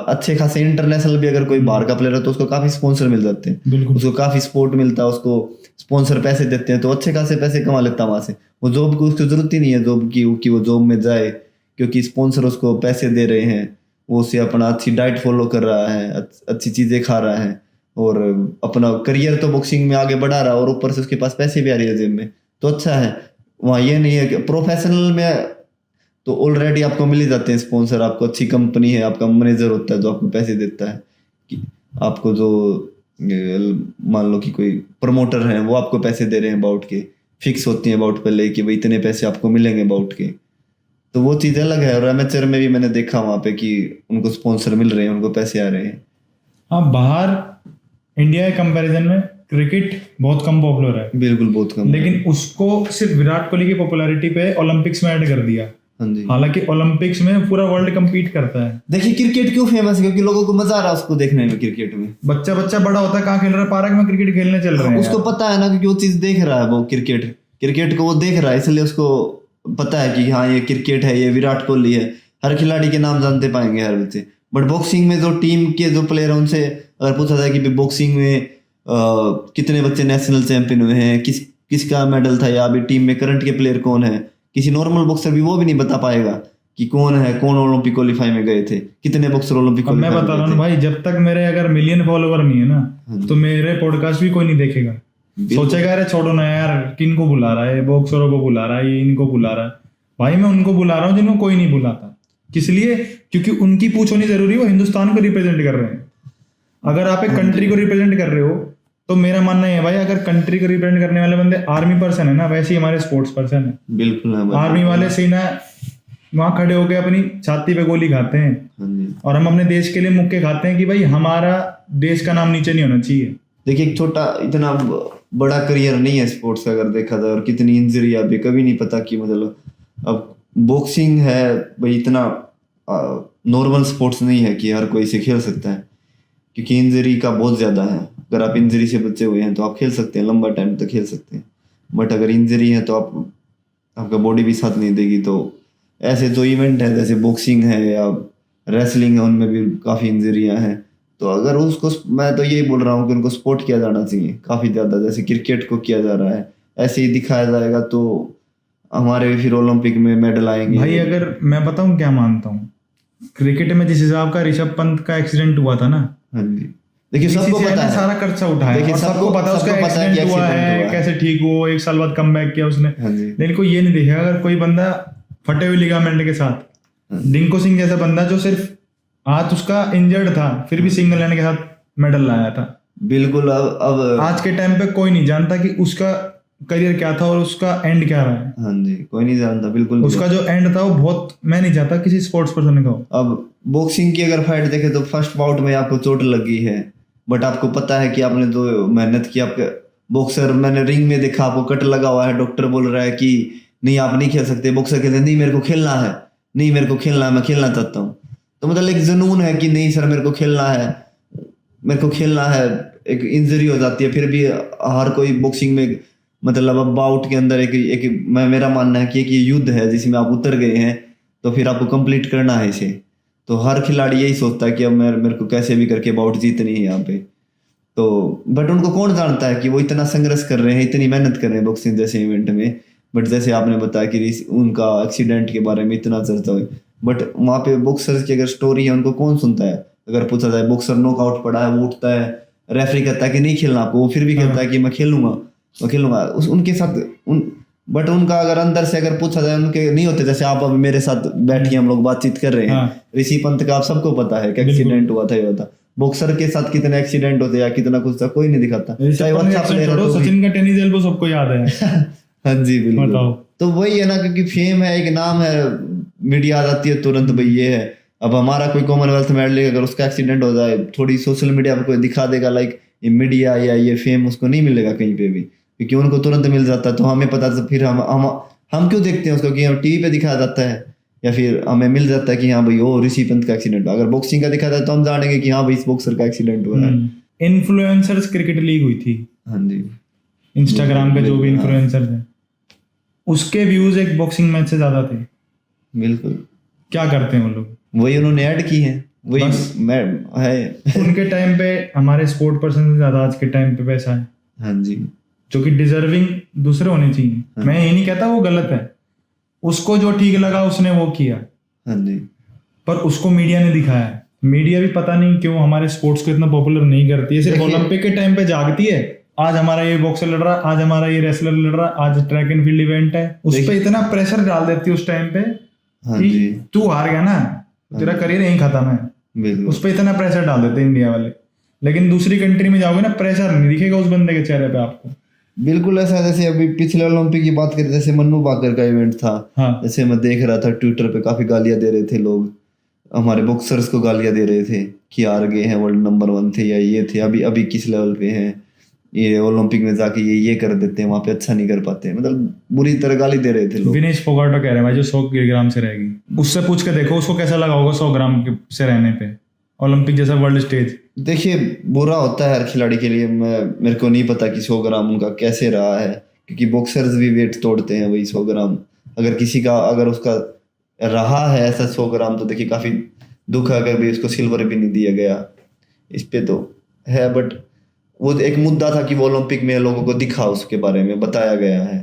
अच्छे खासे इंटरनेशनल भी अगर कोई बाहर का प्लेयर है तो उसको काफी स्पॉन्सर मिल जाते हैं, बिल्कुल। उसको काफी सपोर्ट मिलता है, उसको स्पॉन्सर पैसे देते हैं, तो अच्छे खासे पैसे कमा लेता है वहां से। वो जॉब की उसको जरूरत ही नहीं है जॉब की कि वो जॉब में जाए, क्योंकि स्पॉन्सर उसको पैसे दे रहे हैं, वो उससे अपना अच्छी डाइट फॉलो कर रहा है, अच्छी चीजें खा रहा है और अपना करियर तो बॉक्सिंग में आगे बढ़ा रहा है और ऊपर से उसके पास पैसे भी आ रही है जेब में, तो अच्छा है। वहाँ ये नहीं है कि प्रोफेशनल में तो ऑलरेडी आपको मिल ही जाते हैं स्पॉन्सर, आपको अच्छी कंपनी है, आपका मैनेजर होता है जो आपको पैसे देता है, कि आपको जो मान लो कि कोई प्रमोटर है वो आपको पैसे दे रहे हैं बाउट के, फिक्स होती है बाउट पहले कि भाई इतने पैसे आपको मिलेंगे बाउट के, तो वो चीज़ अलग है। और एमेचर में भी मैंने देखा वहाँ पे कि उनको स्पॉन्सर मिल रहे हैं, उनको पैसे आ रहे हैं। हाँ, बाहर इंडिया के कंपैरिजन में क्रिकेट बहुत कम पॉपुलर है, बिल्कुल बहुत कम। लेकिन उसको सिर्फ विराट कोहली की पॉपुलैरिटी पे ओलंपिक्स में ऐड कर दिया। हाँ जी, हालांकि ओलंपिक्स में पूरा वर्ल्ड compete करता है। देखिए क्रिकेट क्यों फेमस है, क्योंकि लोगों को मजा आ रहा है उसको देखने में। क्रिकेट में बच्चा बच्चा बड़ा होता है, कहाँ खेल रहा है, पार्क में क्रिकेट खेलने चल रहे हैं उसको यार। पता है ना, क्योंकि वो चीज देख रहा है, वो क्रिकेट को वो देख रहा है, इसलिए उसको पता है कि हाँ ये क्रिकेट है, ये विराट कोहली है, हर खिलाड़ी के नाम जानते पाएंगे हर बच्चे। बट बॉक्सिंग में जो टीम के जो प्लेयर हैं उनसे अगर पूछा जाए कि बॉक्सिंग में कितने बच्चे नेशनल चैंपियन हुए हैं, किसका मेडल था, या अभी टीम में करंट के प्लेयर कौन है, किसी नॉर्मल बॉक्सर भी वो भी नहीं बता पाएगा कि कौन है, कौन ओलंपिक क्वालीफाई में गए थे, कितने बॉक्सर ओलंपिक अब मैं क्वालीफाई बता में रहा गए हूँ थे। भाई, जब तक मेरे अगर मिलियन फॉलोवर नहीं है ना तो मेरे पॉडकास्ट भी कोई नहीं देखेगा। सोचेगा अरे छोड़ो ना यार, किन को बुला रहा है, बॉक्सरों को बुला रहा है, ये इनको बुला रहा है। भाई मैं उनको बुला रहा हूँ जिनको कोई नहीं बुलाता। किस लिए? क्योंकि उनकी पूछ होनी जरूरी, वो हिंदुस्तान को रिप्रेजेंट कर रहे हैं। अगर आप एक कंट्री को रिप्रेजेंट कर रहे हो तो मेरा मानना है भाई, अगर कंट्री को रिप्रेजेंट करने वाले बंदे आर्मी पर्सन है ना, वैसे ही हमारे स्पोर्ट्स पर्सन है। बिल्कुल है भाई। आर्मी वाले सीना वहां खड़े होके अपनी छाती पे गोली खाते हैं, हाँ जी। और हम अपने देश के लिए मुक्के खाते हैं कि भाई हमारा देश का नाम नीचे नहीं होना चाहिए। देखिए एक छोटा इतना बड़ा करियर नहीं है स्पोर्ट्स का अगर देखा जाए, और कितनी इंजरी अभी कभी नहीं पता कि मतलब अब बॉक्सिंग है भाई, इतना नॉर्मल स्पोर्ट्स नहीं है कि हर कोई इसे खेल सकता है, क्योंकि इंजरी का बहुत ज़्यादा है। अगर आप इंजरी से बचे हुए हैं तो आप खेल सकते हैं, लंबा टाइम तक खेल सकते हैं, बट अगर इंजरी है तो आपका बॉडी भी साथ नहीं देगी। तो ऐसे जो इवेंट है जैसे बॉक्सिंग है या रेसलिंग है, उनमें भी काफ़ी इंजरियां हैं। तो अगर उसको, मैं तो यही बोल रहा हूँ कि उनको सपोर्ट किया जाना चाहिए काफ़ी ज़्यादा, जैसे क्रिकेट को किया जा रहा है, ऐसे ही दिखाया जाएगा तो हमारे फिर ओलंपिक में मेडल आएंगे। भाई अगर मैं बताऊं क्या मानता हूँ, क्रिकेट में जिस हिसाब का ऋषभ पंत का एक्सीडेंट हुआ था ना, हाँ जी, देखिए सबको BCCI पता ने है, सारा खर्चा उठाया, देखिए और सबको पता है उसका सबको पता है कि एक्सीडेंट हुआ accident है, हुआ है। कैसे ठीक हुआ, 1 साल बाद कम बैक किया उसने। हाँ जी, लेकिन कोई ये नहीं देखा अगर कोई बंदा फटे हुए लिगामेंट के साथ, डिंको सिंह जैसा बंदा जो सिर्फ हाथ उसका इंजर्ड था फिर भी सिंगल हैंड के साथ मेडल लाया था। बिल्कुल। अब आज के टाइम पे कोई नहीं जानता कि उसका करियर क्या था और उसका एंड क्या रहा है। हाँ जी, कोई नहीं जानता, बिल्कुल। उसका जो एंड था वो बहुत, मैं नहीं चाहता किसी स्पोर्ट्स पर्सन का हो। अब बॉक्सिंग की अगर फाइट देखे तो फर्स्ट बाउट में आपको चोट लगी है, बट आपको पता है कि आपने जो मेहनत की, आपके बॉक्सर, मैंने रिंग में देखा आपको कट लगा हुआ है, डॉक्टर बोल रहा है कि नहीं आप नहीं खेल सकते, बॉक्सर कहते हैं नहीं मेरे को खेलना है, नहीं मेरे को खेलना है, मैं खेलना चाहता हूँ। तो मतलब एक जुनून है कि नहीं सर मेरे को खेलना है, मेरे को खेलना है। एक इंजरी हो जाती है फिर भी हर कोई बॉक्सिंग में, मतलब अब बाउट के अंदर एक मेरा मानना है कि एक ये युद्ध है जिसमें आप उतर गए हैं तो फिर आपको कंप्लीट करना है इसे। तो हर खिलाड़ी यही सोचता है कि अब मेरे को कैसे भी करके बाउट जीतनी है यहाँ पे। तो बट उनको कौन जानता है कि वो इतना संघर्ष कर रहे हैं, इतनी मेहनत कर रहे हैं बॉक्सिंग जैसे इवेंट में। बट जैसे आपने बताया कि उनका एक्सीडेंट के बारे में इतना चर्चा हुई, बट वहाँ पे बॉक्सर्स की अगर स्टोरी है उनको कौन सुनता है। अगर पूछा जाए बॉक्सर नॉकआउट पड़ा है, वो उठता है, रेफरी कहता है कि नहीं खेलना आपको, वो फिर भी कहता है कि मैं खेलूंगा। उनके साथ बट उनका अगर अंदर से अगर पूछा जाए, उनके नहीं होते। जैसे आप अभी मेरे साथ बैठ के हम लोग बातचीत कर रहे हैं, हाँ। ऋषि पंत का आप सबको पता है कि एक्सीडेंट हुआ था, ये होता। बॉक्सर के साथ कितने एक्सीडेंट होते या कितना कुछ था, कोई नहीं दिखाता। चाहे वो अच्छा प्लेयर हो, सचिन का टेनिस एल्बो सबको याद है। हाँ जी बिल्कुल। बताओ। तो वही है ना, क्योंकि फेम है, एक नाम है, मीडिया आ जाती है तुरंत, भाई ये है। अब हमारा कोई कॉमनवेल्थ मेडल अगर उसका एक्सीडेंट हो जाए, थोड़ी सोशल मीडिया पर कोई दिखा देगा, लाइक ये मीडिया या ये फेम उसको नहीं मिलेगा कहीं पे भी, क्योंकि उनको तुरंत मिल जाता है। तो हमें पता, तो फिर हम क्यों देखते हैं उसको, कि टीवी पे दिखाया जाता है या फिर हमें मिल जाता है कि हाँ भाई ओ ऋषि पंत का एक्सीडेंट हुआ। अगर बॉक्सिंग का दिखाया जाए तो हम जानेंगे कि हाँ भाई इस बॉक्सर का एक्सीडेंट हुआ है। इन्फ्लुएंसर्स क्रिकेट लीग हुई थी, हाँ जी, इंस्टाग्राम पे जो भी इन्फ्लुएंसर थे, उसके व्यूज एक बॉक्सिंग मैच से ज्यादा थे। बिल्कुल। क्या करते हैं वो लोग? वही उन्होंने ऐड की है, वही मैं है। उनके टाइम पे हमारे स्पोर्ट पर्सन से ज्यादा आज के टाइम पे पैसा है। हाँ जी, जो कि डिजर्विंग दूसरे होने चाहिए। मैं ये नहीं कहता वो गलत है, उसको जो ठीक लगा उसने वो किया। हाँ जी, पर उसको मीडिया ने दिखाया। मीडिया भी पता नहीं क्यों हमारे स्पोर्ट्स को इतना पॉपुलर नहीं करती है। सिर्फ ओलंपिक के टाइम पे जागती है, आज हमारा ये बॉक्सर लड़ रहा, आज हमारा ये रेसलर लड़ रहा, आज ट्रैक एंड फील्ड इवेंट है, उस पर इतना प्रेशर डाल देती है उस टाइम पे। हाँ कि जी, तू हार गया ना, तेरा करियर यहीं खत्म है। बिल्कुल। उस पर इतना प्रेशर डाल देते हैं इंडिया वाले। लेकिन दूसरी कंट्री में जाओगे ना, प्रेशर नहीं दिखेगा उस बंदे के चेहरे पे आपको। बिल्कुल ऐसा, जैसे अभी पिछले ओलंपिक की बात करें, जैसे मन्नू भाकर का इवेंट था। हाँ। जैसे मैं देख रहा था ट्विटर पे, काफी गालियां दे रहे थे लोग, हमारे बॉक्सर्स को गालियां दे रहे थे कि हार गए हैं, वर्ल्ड नंबर 1 थे या ये थे, अभी अभी किस लेवल पे हैं, ये ओलंपिक में जाके ये कर देते हैं, वहां पे अच्छा नहीं कर पाते, मतलब बुरी तरह गाली दे रहे थे लोग। विनेश फोगाटो कह रहे हैं भाई जो 100 ग्राम से रहेगी, उससे पूछ के देखो उसको कैसा लगा होगा 100 ग्राम से रहने पे, ओलंपिक जैसा वर्ल्ड स्टेज। देखिए बुरा होता है हर खिलाड़ी के लिए, मेरे को नहीं पता कि 100 ग्राम उनका कैसे रहा है, क्योंकि बॉक्सर्स भी वेट तोड़ते हैं वही 100 ग्राम। अगर किसी का अगर उसका रहा है ऐसा 100 ग्राम, तो देखिए काफी दुख है अगर भी उसको सिल्वर भी नहीं दिया गया इस पे तो है। बट वो एक मुद्दा था कि वो ओलंपिक में लोगों को दिखा, उसके बारे में बताया गया है।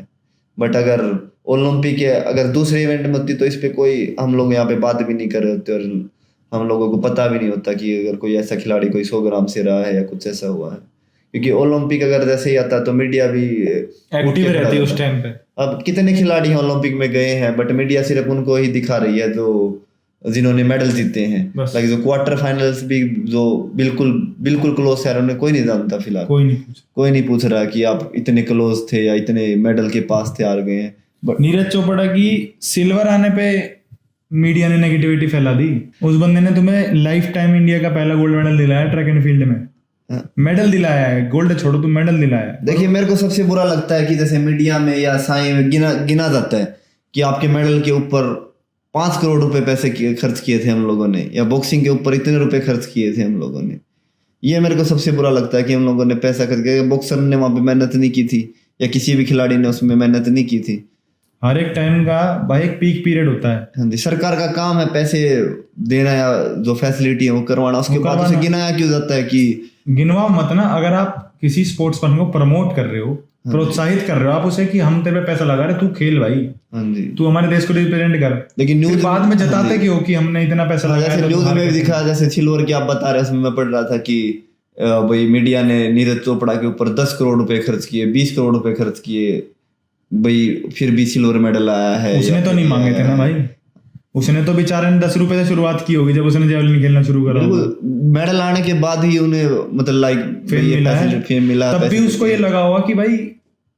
बट अगर ओलंपिक के अगर दूसरे इवेंट में होती तो इस पे कोई हम लोग यहाँ पे बात भी नहीं कर रहे होते, और हम लोगों को पता भी नहीं होता कि अगर कोई ऐसा खिलाड़ी कोई 100 ग्राम से रहा है या कुछ ऐसा हुआ है। क्योंकि ओलंपिक अगर जैसे ही आता तो मीडिया भी एक्टिव रहती है उस टाइम पे। अब कितने खिलाड़ी ओलंपिक में गए हैं, बट मीडिया सिर्फ उनको ही दिखा रही है जो जिन्होंने मेडल जीते हैं। लाइक जो क्वार्टर फाइनल्स भी जो बिल्कुल बिल्कुल क्लोज है, उन्हें कोई नहीं जानता फिलहाल, कोई नहीं पूछ रहा कि आप इतने क्लोज थे या इतने मेडल के पास थे, हार गए हैं। बट नीरज चोपड़ा की सिल्वर आने पे मीडिया ने नेगेटिविटी फैला दी। उस बंदे ने तुम्हें लाइफ टाइम इंडिया का पहला गोल्ड मेडल दिलाया ट्रैक एंड फील्ड में। मेडल दिलाया है, गोल्ड छोड़ो तुम मेडल दिलाया है। देखिए मेरे को सबसे बुरा लगता है कि जैसे मीडिया में या साई में गिना जाता है कि आपके मेडल के ऊपर 5 करोड़ रुपए पैसे खर्च किए थे हम लोगों ने, या बॉक्सिंग के ऊपर इतने रुपए खर्च किए थे हम लोगों ने। ये मेरे को सबसे बुरा लगता है कि हम लोगों ने पैसा खर्च किया, बॉक्सर ने वहां पे मेहनत नहीं की थी या किसी भी खिलाड़ी ने उसमें मेहनत नहीं की थी। हर एक टाइम का भाई एक पीक पीरियड होता है। हाँ जी, सरकार का काम है पैसे देना या जो फैसिलिटी है वो करवाना, उसके बाद उसे गिनाया क्यों जाता है कि गिनवाओ मत ना। अगर आप किसी स्पोर्ट्स पर्सन को प्रमोट कर रहे हो, प्रोत्साहित कर रहे हो आप उसे कि हम तेरे पे पैसा लगा रहे, तू खेल भाई, हाँ जी, तू हमारे देश को रिप्रेजेंट कर। लेकिन न्यूज बाद में जताते क्यों कि हमने इतना पैसा लगाया। जैसे न्यूज में भी दिखा, जैसे सिल्वर की आप बता रहे हैं, उसमें मैं पढ़ रहा था कि भाई मीडिया ने नीरज चोपड़ा के ऊपर 10 करोड़ रुपए खर्च किए, 20 करोड़ रुपए खर्च किए, भाई फिर भी सिल्वर मेडल आया है। उसने तो नहीं मांगे थे ना भाई, उसने तो बेचारे ने 10 रुपए से शुरुआत की होगी जब उसने जेवलिन खेलना शुरू करा। मेडल आने के बाद ही उन्हें मतलब लाइक फेम मिला, तब भी उसको ये लगा हुआ कि भाई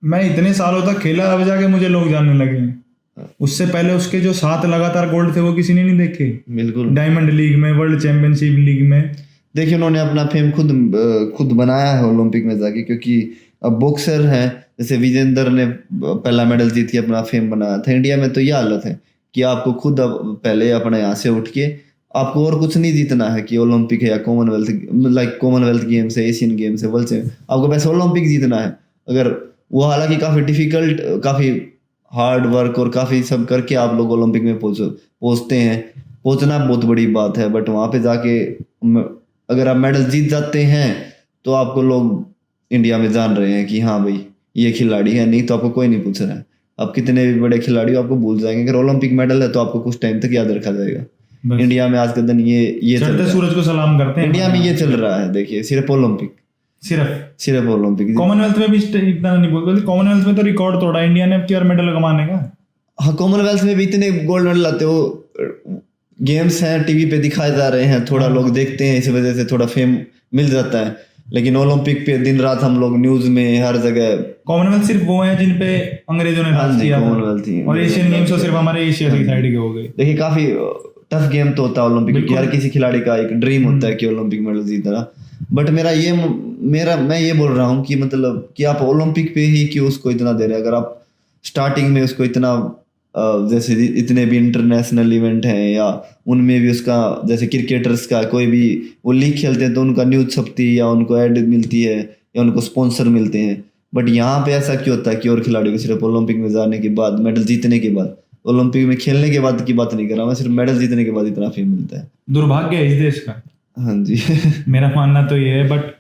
मैं इतने सालों तक खेला, अब जाके मुझे लोग जानने लगे हैं। उससे पहले उसके जो 7 लगातार गोल्ड थे वो किसी ने नहीं देखे। बिल्कुल, डायमंड लीग में, वर्ल्ड चैंपियनशिप लीग में। देखिए उन्होंने अपना फेम खुद बनाया है ओलंपिक में जाके, क्योंकि अब बॉक्सर हैं जैसे विजेंदर ने पहला मेडल जीत के अपना फेम बनाया था। इंडिया में तो ये हालत है कि आपको खुद पहले अपने यहाँ से उठ के आपको और कुछ नहीं जीतना है कि ओलंपिक है या कॉमनवेल्थ गेम्स है, एशियन गेम्स है, वर्ल्ड चैंपियन, आपको बस ओलंपिक जीतना है। अगर वो हालांकि काफ़ी डिफिकल्ट, काफ़ी हार्ड वर्क और काफ़ी सब करके आप लोग ओलंपिक में पहुँचते हैं, पहुँचना बहुत बड़ी बात है। बट वहाँ पे जाके अगर आप मेडल जीत जाते हैं तो आपको लोग इंडिया में जान रहे हैं कि हाँ भाई ये खिलाड़ी है, नहीं तो आपको कोई नहीं पूछ रहा है। आप कितने भी बड़े खिलाड़ी हो आपको भूल जाएंगे। अगर ओलंपिक मेडल है तो आपको कुछ टाइम तक याद रखा जाएगा। इंडिया में आज के दिन ये चलते सूरज को सलाम करते हैं। इंडिया में ये चल रहा है, देखिए सिर्फ ओलंपिक। सिर्फ ओलंपिक। कॉमनवेल्थ में भी इतना नहीं बोलते, कॉमनवेल्थ में तो रिकॉर्ड तोड़ा इंडिया ने अब की बार मेडल कमाने का। हाँ, कॉमनवेल्थ में भी इतने गोल्ड मेडल लाते हो, गेम्स हैं टीवी पे दिखाए जा रहे हैं, थोड़ा लोग देखते हैं, इस वजह से थोड़ा फेम मिल जाता है। लेकिन ओलंपिक पे दिन रात हम लोग न्यूज में हर जगह। कॉमनवेल्थ सिर्फ वो है जिन पे अंग्रेजों ने राज किया था, कॉमनवेल्थ ही। और एशियन गेम्स तो सिर्फ हमारे एशिया की साइड के हो गए। देखिए काफी टफ गेम तो होता है ओलंपिक, हर किसी खिलाड़ी का एक ड्रीम होता है कि ओलंपिक मेडल जीतना। बट मैं ये बोल रहा हूँ कि मतलब कि आप ओलंपिक पे ही क्यों उसको इतना दे रहे हैं। अगर आप स्टार्टिंग में उसको इतना जैसे इतने भी इंटरनेशनल इवेंट हैं या उनमें भी उसका, जैसे क्रिकेटर्स का कोई भी वो लीग खेलते हैं तो उनका न्यूज छपती है या उनको एड मिलती है या उनको स्पॉन्सर मिलते हैं। बट यहाँ पे ऐसा क्यों होता है कि और खिलाड़ियों को सिर्फ ओलंपिक में जाने के बाद, मेडल जीतने के बाद, ओलंपिक में खेलने के बाद की बात नहीं कर रहा मैं, सिर्फ मेडल जीतने के बाद इतना फेम मिलता है। दुर्भाग्य है इस देश का। हाँ जी। मेरा मानना तो ये है, बट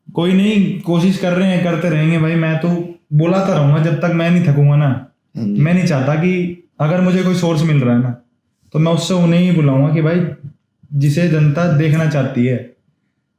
कोई नहीं, कोशिश कर रहे हैं, करते रहेंगे भाई। मैं तो बुलाता रहूंगा जब तक मैं नहीं थकूंगा ना। मैं नहीं चाहता कि अगर मुझे कोई सोर्स मिल रहा है ना तो मैं उससे उन्हें ही बुलाऊंगा कि भाई जिसे जनता देखना चाहती है।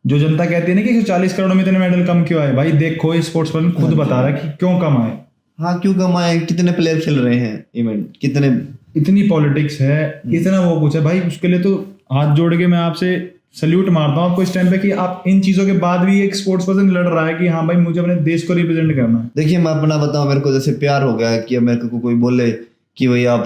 जो जनता कहती है ना कि 40 करोड़ में इतने मेडल कम क्यों आए, भाई देखो ये स्पोर्ट्स पर्सन खुद बता रहा है कि क्यों कम आए। हाँ, क्यों कम आए, कितने प्लेयर खेल रहे हैं इवेंट, कितने, इतनी पॉलिटिक्स है, इतना वो कुछ है भाई। उसके लिए तो हाथ जोड़ के मैं आपसे सल्यूट मारता हूँ आपको इस टाइम पे कि आप इन चीजों के बाद भी एक स्पोर्ट्स पर्सन लड़ रहा है कि हाँ भाई मुझे अपने देश को रिप्रेजेंट करना है। देखिए मैं अपना बताऊं, मेरे को जैसे प्यार हो गया है कि मेरे को कोई बोले कि भाई आप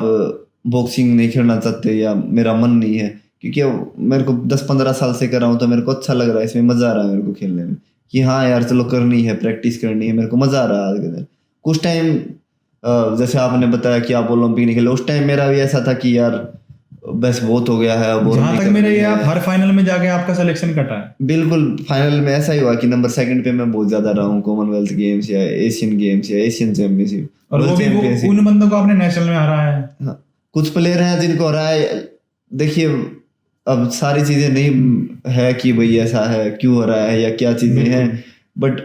बॉक्सिंग नहीं खेलना चाहते या मेरा मन नहीं है, क्योंकि मेरे को 10-15 साल से कर रहा हूँ तो मेरे को अच्छा लग रहा है, इसमें मजा आ रहा है मेरे को खेलने में कि हाँ यार चलो करनी है, प्रैक्टिस करनी है, मेरे को मजा आ रहा है आज के दिन। कुछ टाइम जैसे आपने बताया कि आप ओलंपिक नहीं खेले, उस टाइम मेरा भी ऐसा था कि यार बस बहुत हो गया है अब। जहाँ तक मेरा ये आप हर फाइनल में जाके आपका सिलेक्शन कटा है। बिल्कुल, फाइनल में ऐसा ही हुआ कि नंबर 2 पे मैं बहुत ज्यादा रहा हूँ, कॉमनवेल्थ गेम्स या एशियन गेम्स या एशियन चैंपियनशिप, और वो भी उन बंदों को आपने नेशनल में हराया है। हाँ, कुछ प्लेयर हैं जिनको हराया। देखिए अब सारी चीजें नहीं है कि भाई ऐसा है क्यों हराया है या क्या चीजें हैं, बट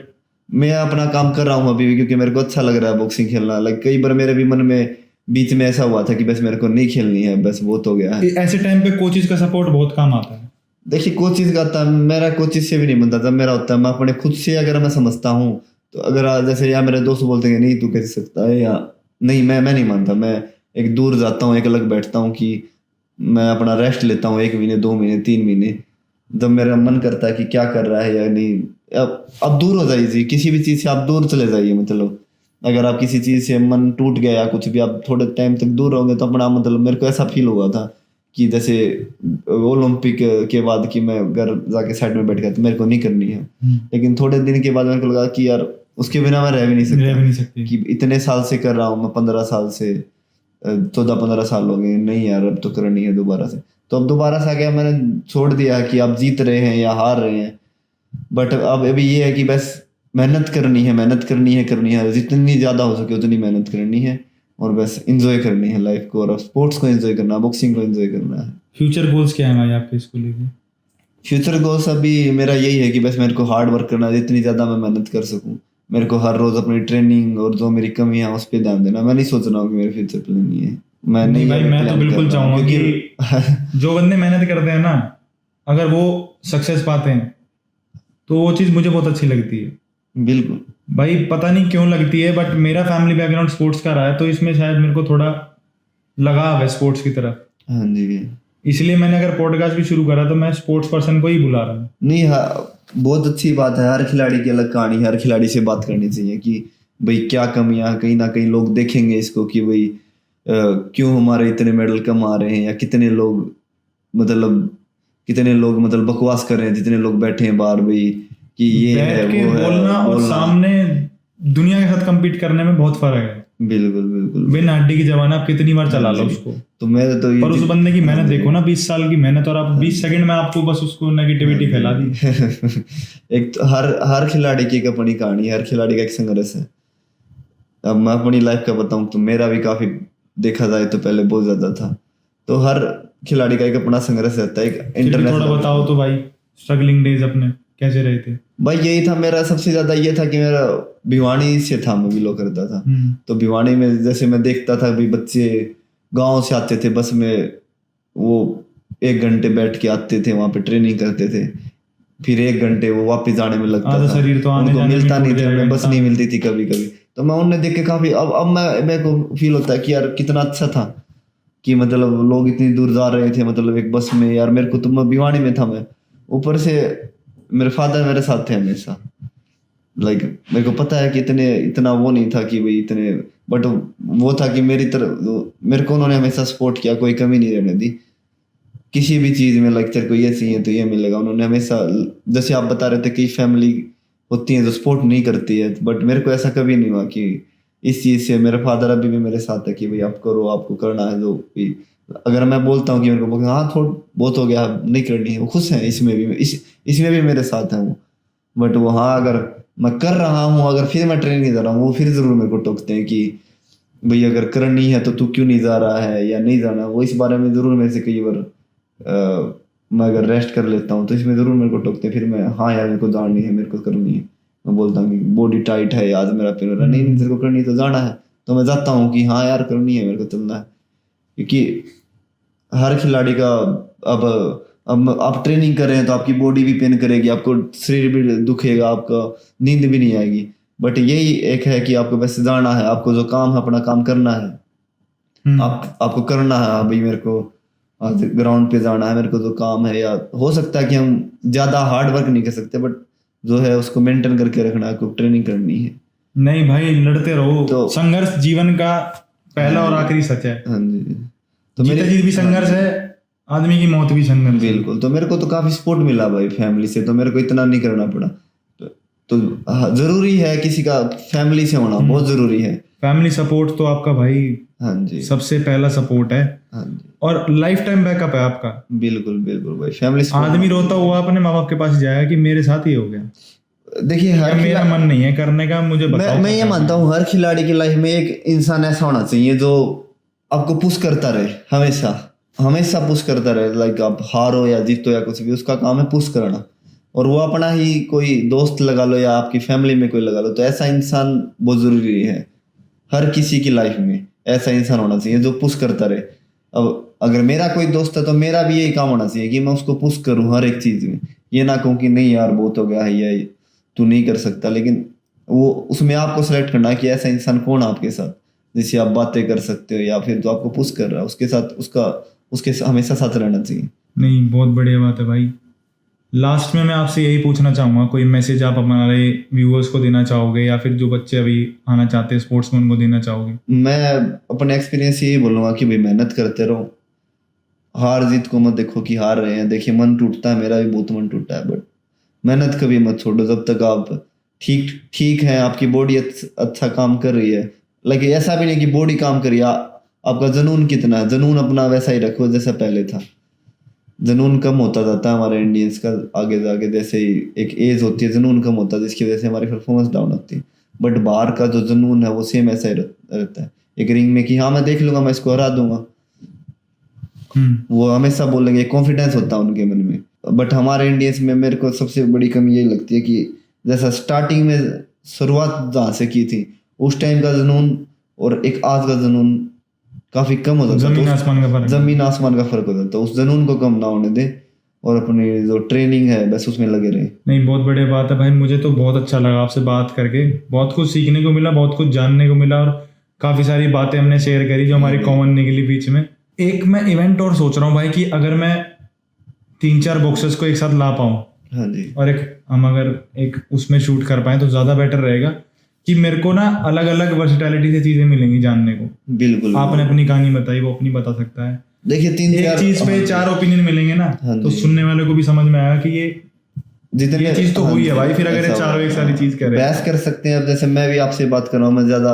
मैं अपना काम कर रहा हूँ अभी भी क्योंकि मेरे को अच्छा लग रहा है बॉक्सिंग खेलना। लाइक कई बार मेरे भी मन में बीच में ऐसा हुआ था कि बस मेरे को नहीं खेलनी है, बस बहुत हो गया है। ऐसे टाइम पे कोचेस का सपोर्ट बहुत काम आता है। देखिए कोचेस का था, मेरा कोचेस से भी नहीं बनता था, मेरा होता है मैं अपने खुद से अगर मैं समझता हूँ तो अगर जैसे या मेरे दोस्त बोलते हैं नहीं तू कैसे सकता है या नहीं, मैं नहीं मानता। मैं एक दूर जाता हूँ, एक अलग बैठता हूँ कि मैं अपना रेस्ट लेता हूँ 1 महीने 2 महीने 3 महीने, जब मेरा मन करता है कि क्या कर रहा है या नहीं। अब दूर हो जाइए, किसी भी चीज़ से आप दूर चले जाइए। मतलब अगर आप किसी चीज़ से मन टूट गया या कुछ भी, आप थोड़े टाइम तक दूर रहोगे तो अपना, मतलब मेरे को ऐसा फील हुआ था कि जैसे ओलंपिक के बाद कि मैं घर जाके साइड में बैठ गया तो मेरे को नहीं करनी है। लेकिन थोड़े दिन के बाद मेरे को लगा कि यार उसके बिना मैं रह भी नहीं सकता कि इतने साल से कर रहा हूँ मैं, 15 साल से 14-15 साल हो गए, नहीं यार अब तो करनी है दोबारा से। तो अब दोबारा से आ गया, मैंने छोड़ दिया कि आप जीत रहे हैं या हार रहे हैं, बट अब अभी ये है कि बस मेहनत करनी है, जितनी ज़्यादा हो सके उतनी मेहनत करनी है और बस एंजॉय करनी है लाइफ को, और स्पोर्ट्स को एंजॉय करना है, बॉक्सिंग को एंजॉय करना है। फ्यूचर गोल्स क्या है भाई आपके इसको लेके? फ्यूचर गोल्स अभी मेरा यही है कि बस मेरे को हार्ड वर्क करना है, जितनी ज़्यादा मैं मेहनत कर सकूँ। मेरे को हर रोज़ अपनी ट्रेनिंग और जो मेरी कमियाँ उस पर ध्यान देना। मैं नहीं सोच रहा हूँ कि मेरे फ्यूचर प्लान ये है, मैं नहीं भाई, मैं तो बिल्कुल चाहूँगा कि जो बंदे मेहनत करते हैं ना, अगर वो सक्सेस पाते हैं तो वो चीज़ मुझे बहुत अच्छी लगती है। बिल्कुल भाई पता नहीं क्यों लगती है, बट मेरा फैमिली बैकग्राउंड स्पोर्ट्स का रहा है तो इसमें शायद मेरे को थोड़ा लगाव है स्पोर्ट्स की तरफ। हाँ जी, इसलिए मैंने अगर पॉडकास्ट भी शुरू करा तो मैं स्पोर्ट्स पर्सन को ही बुला रहा हूँ। नहीं, हाँ बहुत अच्छी बात है, हर खिलाड़ी की अलग कहानी है, हर खिलाड़ी से बात करनी चाहिए कि भाई क्या कमियां, कहीं ना कहीं लोग देखेंगे इसको कि भाई क्यों हमारे इतने मेडल कम आ रहे हैं, या कितने लोग मतलब बकवास कर रहे हैं, जितने लोग बैठे हैं बाहर भाई कि ये है वो है, बोलना और सामने दुनिया के साथ compete करने में बहुत फर्क है। बिल्कुल बिल्कुल, बिना हड्डी की जवान आप कितनी बार चला लो उसको, तो मेरे तो पर उस बंदे की मेहनत देखो ना, 20 साल की मेहनत, और आप 20 सेकंड में आपको बस उसको नेगेटिविटी फैला दी। एक तो हर खिलाड़ी की एक अपनी कहानी है, हर खिलाड़ी का एक संघर्ष है। अब मैं अपनी लाइफ का बताऊं तो मेरा भी काफी, देखा जाए तो पहले बहुत ज्यादा था, तो हर खिलाड़ी का एक अपना संघर्ष रहता है। एक इंटरनेशनल, थोड़ा बताओ तो भाई, स्ट्रगलिंग डेज अपने कैसे रहे थे? भाई यही था मेरा सबसे ज्यादा, ये था कि मेरा भिवानी से था, मैं बिलोंग करता था। तो भिवानी में जैसे मैं देखता था भी बच्चे गांव से आते थे बस में, वो 1 घंटे बैठ के आते थे, वहां पे ट्रेनिंग करते थे, फिर 1 घंटे वो वापस जाने में लगता आधा था, शरीर तो आने उनको जाने में मिलता टूट नहीं था, जाएगा उन्हें बस इंसान। नहीं मिलती थी कभी कभी। तो मैं उन्हें देख के काफी अब मैं मेरे को फील होता है कि यार कितना अच्छा था कि मतलब लोग इतनी दूर जा रहे थे मतलब एक बस में। यार मेरे को तो, मैं भिवानी में था, मैं ऊपर से मेरे फादर मेरे साथ थे हमेशा। लाइक मेरे को पता है कि इतना वो नहीं था कि भाई इतने, बट वो था कि मेरी तरफ मेरे को उन्होंने हमेशा सपोर्ट किया, कोई कमी नहीं रहने दी किसी भी चीज में। लाइक तेरे को ये चाहिए तो ये मिलेगा, उन्होंने हमेशा। जैसे आप बता रहे थे कि फैमिली होती है जो सपोर्ट नहीं करती है, बट मेरे को ऐसा कभी नहीं हुआ कि इस चीज से। मेरे फादर अभी भी मेरे साथ है कि भाई आप करो, आपको करना है जो भी। अगर मैं बोलता हूँ कि मेरे को हाँ थोड़ा बहुत हो गया नहीं करनी है, वो खुश है इसमें भी, इसमें भी मेरे साथ है वो। बट वो हाँ, अगर मैं कर रहा हूँ, अगर फिर मैं ट्रेनिंग नहीं जा रहा हूँ, वो फिर जरूर मेरे को टोकते हैं कि भाई अगर करनी है तो तू क्यों नहीं जा रहा है या नहीं जाना। वो इस बारे में जरूर मेरे से कई बार मैं अगर रेस्ट कर लेता हूँ तो इसमें जरूर मेरे को टोकते हैं। फिर मैं हाँ यार मेरे को जानी है, मेरे को करनी है। मैं बोलता हूँ कि बॉडी टाइट है, आज मेरा पेन हो रहा है, नहीं तेरे को करनी है तो जाना है। तो मैं जाता हूँ कि हाँ यार करनी है, मेरे को चलना है। क्योंकि हर खिलाड़ी का अब आप ट्रेनिंग कर रहे हैं तो आपकी बॉडी भी पेन करेगी, आपको शरीर भी दुखेगा, आपका नींद भी नहीं आएगी। बट यही एक है कि आपको बस जाना है, आपको जो काम है अपना काम करना है। आपको करना है अभी, मेरे को आज ग्राउंड पे जाना है, मेरे को जो काम है। या हो सकता है कि हम ज्यादा हार्ड वर्क नहीं कर सकते, बट जो है उसको मेंटेन करके रखना है, आपको ट्रेनिंग करनी है। नहीं भाई, लड़ते रहो। तो संघर्ष जीवन का पहला और आखिरी सच है। हाँ जी, तो जीता जीत भी संघर्ष है, आदमी की मौत भी संघर्ष है। बिल्कुल। तो मेरे को तो काफी सपोर्ट मिला भाई फैमिली से, तो मेरे को इतना नहीं करना पड़ा। तो जरूरी है किसी का फैमिली से होना, बहुत जरूरी है। फैमिली सपोर्ट तो आपका भाई हाँ जी, सबसे पहला सपोर्ट है, हाँ जी, और लाइफ टाइम बैकअप है आपका। बिल्कुल बिल्कुल भाई, फैमिली आदमी रोता हुआ अपने माँ बाप के पास जाएगा कि मेरे साथ ही हो गया, देखिए या मेरा मन नहीं है करने का, मुझे बताओ। मैं ये मानता हूँ हर खिलाड़ी की लाइफ में एक इंसान ऐसा होना चाहिए जो आपको पुश करता रहे, हमेशा हमेशा पुश करता रहे। लाइक आप हारो या जीतो या कुछ भी, उसका काम है पुश करना। और वो अपना ही कोई दोस्त लगा लो या आपकी फैमिली में कोई लगा लो, तो ऐसा इंसान बहुत जरूरी है हर किसी की लाइफ में। ऐसा इंसान होना चाहिए जो पुश करता रहे। अब अगर मेरा कोई दोस्त है तो मेरा भी यही काम होना चाहिए कि मैं उसको पुश करूँ हर एक चीज में। ये ना कहूँ कि नहीं यार बहुत हो गया है या तू नहीं कर सकता, लेकिन वो उसमें आपको सेलेक्ट करना है कि ऐसा इंसान कौन है आपके साथ, जिससे आप बातें कर सकते हो, या फिर जो आपको पुश कर रहा है उसके साथ उसके हमेशा साथ रहना चाहिए। नहीं, बहुत बढ़िया बात है भाई। लास्ट में मैं आपसे यही पूछना चाहूंगा, कोई मैसेज आप हमारे व्यूअर्स को देना चाहोगे, या फिर जो बच्चे अभी आना चाहते हैं स्पोर्ट्स में उनको देना चाहोगे? मैं अपने एक्सपीरियंस यही बोलूंगा कि भाई मेहनत करते रहो, हार जीत को मत देखो कि हार रहे हैं। देखिए मन टूटता है, मेरा भी बहुत मन टूटा है, बट मेहनत कभी मत छोड़ो जब तक आप ठीक ठीक है, आपकी बॉडी अच्छा काम कर रही है। लाइक ऐसा भी नहीं कि बॉडी काम कर रही है, आपका जुनून कितना है, जुनून अपना वैसा ही रखो जैसा पहले था। जुनून कम होता जाता है हमारे इंडियंस का आगे जाके, जैसे ही एक एज होती है जुनून कम होता है, जिसकी वजह से हमारी परफॉर्मेंस डाउन होती है। बट बाहर का जो जुनून है वो सेम ऐसा ही रहता है एक रिंग में कि हाँ मैं देख लूंगा, मैं इसको हरा दूंगा। वो हमेशा बोलेंगे, कॉन्फिडेंस होता है उनके मन में। बट हमारे इंडियंस में मेरे को सबसे बड़ी कमी यही लगती है कि जैसा स्टार्टिंग में शुरुआत जहाँ से की थी उस टाइम का जुनून और एक आज का जुनून काफी कम हो जाता है। जमीन आसमान का फर्क। जमीन आसमान का फर्क हो जाता है। उस जुनून को कम ना होने दे और अपनी जो ट्रेनिंग है बस उसमें लगे रहे। नहीं, बहुत बढ़िया बात है भाई। मुझे तो बहुत अच्छा लगा आपसे बात करके, बहुत कुछ सीखने को मिला, बहुत कुछ जानने को मिला, और काफी सारी बातें हमने शेयर करी जो हमारी कॉमन निकली बीच में। एक मैं इवेंट और सोच रहा हूँ भाई कि अगर मैं 3-4 बॉक्सर्स को एक साथ ला पाऊँ, हाँ जी, और हम अगर एक उसमें शूट कर पाए तो ज्यादा बेटर रहेगा, कि मेरे को ना अलग अलग वर्सेटैलिटी से चीजें मिलेंगी जानने को। बिल्कुल। आपने अपनी कहानी बताई, वो अपनी बता सकता है। देखिए एक चीज पे 4 ओपिनियन मिलेंगे ना, तो सुनने वाले को भी समझ में आएगा कि ये चीज तो हुई है भाई। फिर अगर ये चारों एक सारी चीज करें, बहस कर सकते हैं। अब जैसे मैं भी आपसे बात कर रहा हूँ, मैं ज्यादा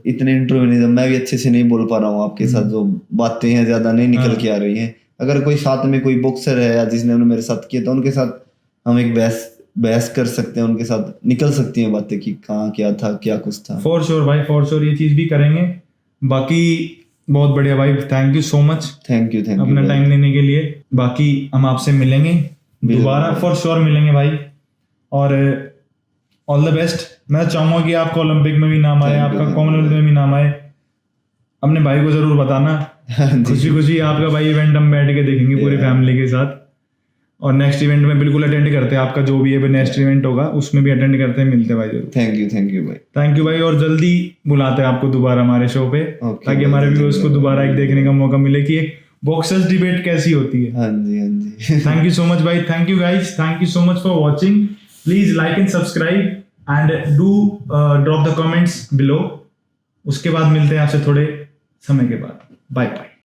इतने इंटरव्यू नहीं, मैं भी अच्छे से नहीं बोल पा रहा हूँ आपके साथ, जो बातें हैं ज्यादा नहीं निकल के आ रही हैं। अगर कोई साथ में कोई बॉक्सर है या जिसने मेरे साथ किया तो उनके साथ हम एक बहस कर सकते हैं, उनके साथ निकल सकती हैं बातें कि कहाँ क्या था, क्या कुछ था। फॉर श्योर भाई, फॉर श्योर ये चीज भी करेंगे। बाकी बहुत बढ़िया भाई, thank you so much, thank you अपना टाइम देने के लिए। बाकी हम आपसे मिलेंगे दोबारा, फॉर श्योर मिलेंगे भाई। और ऑल द बेस्ट। मैं चाहूंगा कि आपको ओलंपिक में भी नाम आए, आपका कॉमनवेल्थ में भी नाम आए। अपने भाई को जरूर बताना। खुशी खुशी आपका भाई इवेंट हम बैठ के देखेंगे पूरी फैमिली के साथ। और नेक्स्ट इवेंट में बिल्कुल अटेंड करते हैं, आपका जो भी है नेक्स्ट इवेंट होगा उसमें भी अटेंड करते हैं, मिलते हैं भाई जरूर। थैंक यू भाई। थैंक यू भाई, और जल्दी बुलाते हैं आपको दोबारा हमारे शो पे, Okay, ताकि हमारे व्यूअर्स को दोबारा एक देखने का मौका मिले कि एक बॉक्सर्स डिबेट कैसी होती है। हाँ जी थैंक यू सो मच भाई, thank you guys, thank you so much for watching. Please like and subscribe and do drop the comments below. उसके बाद मिलते हैं आपसे थोड़े समय के बाद। Bye bye.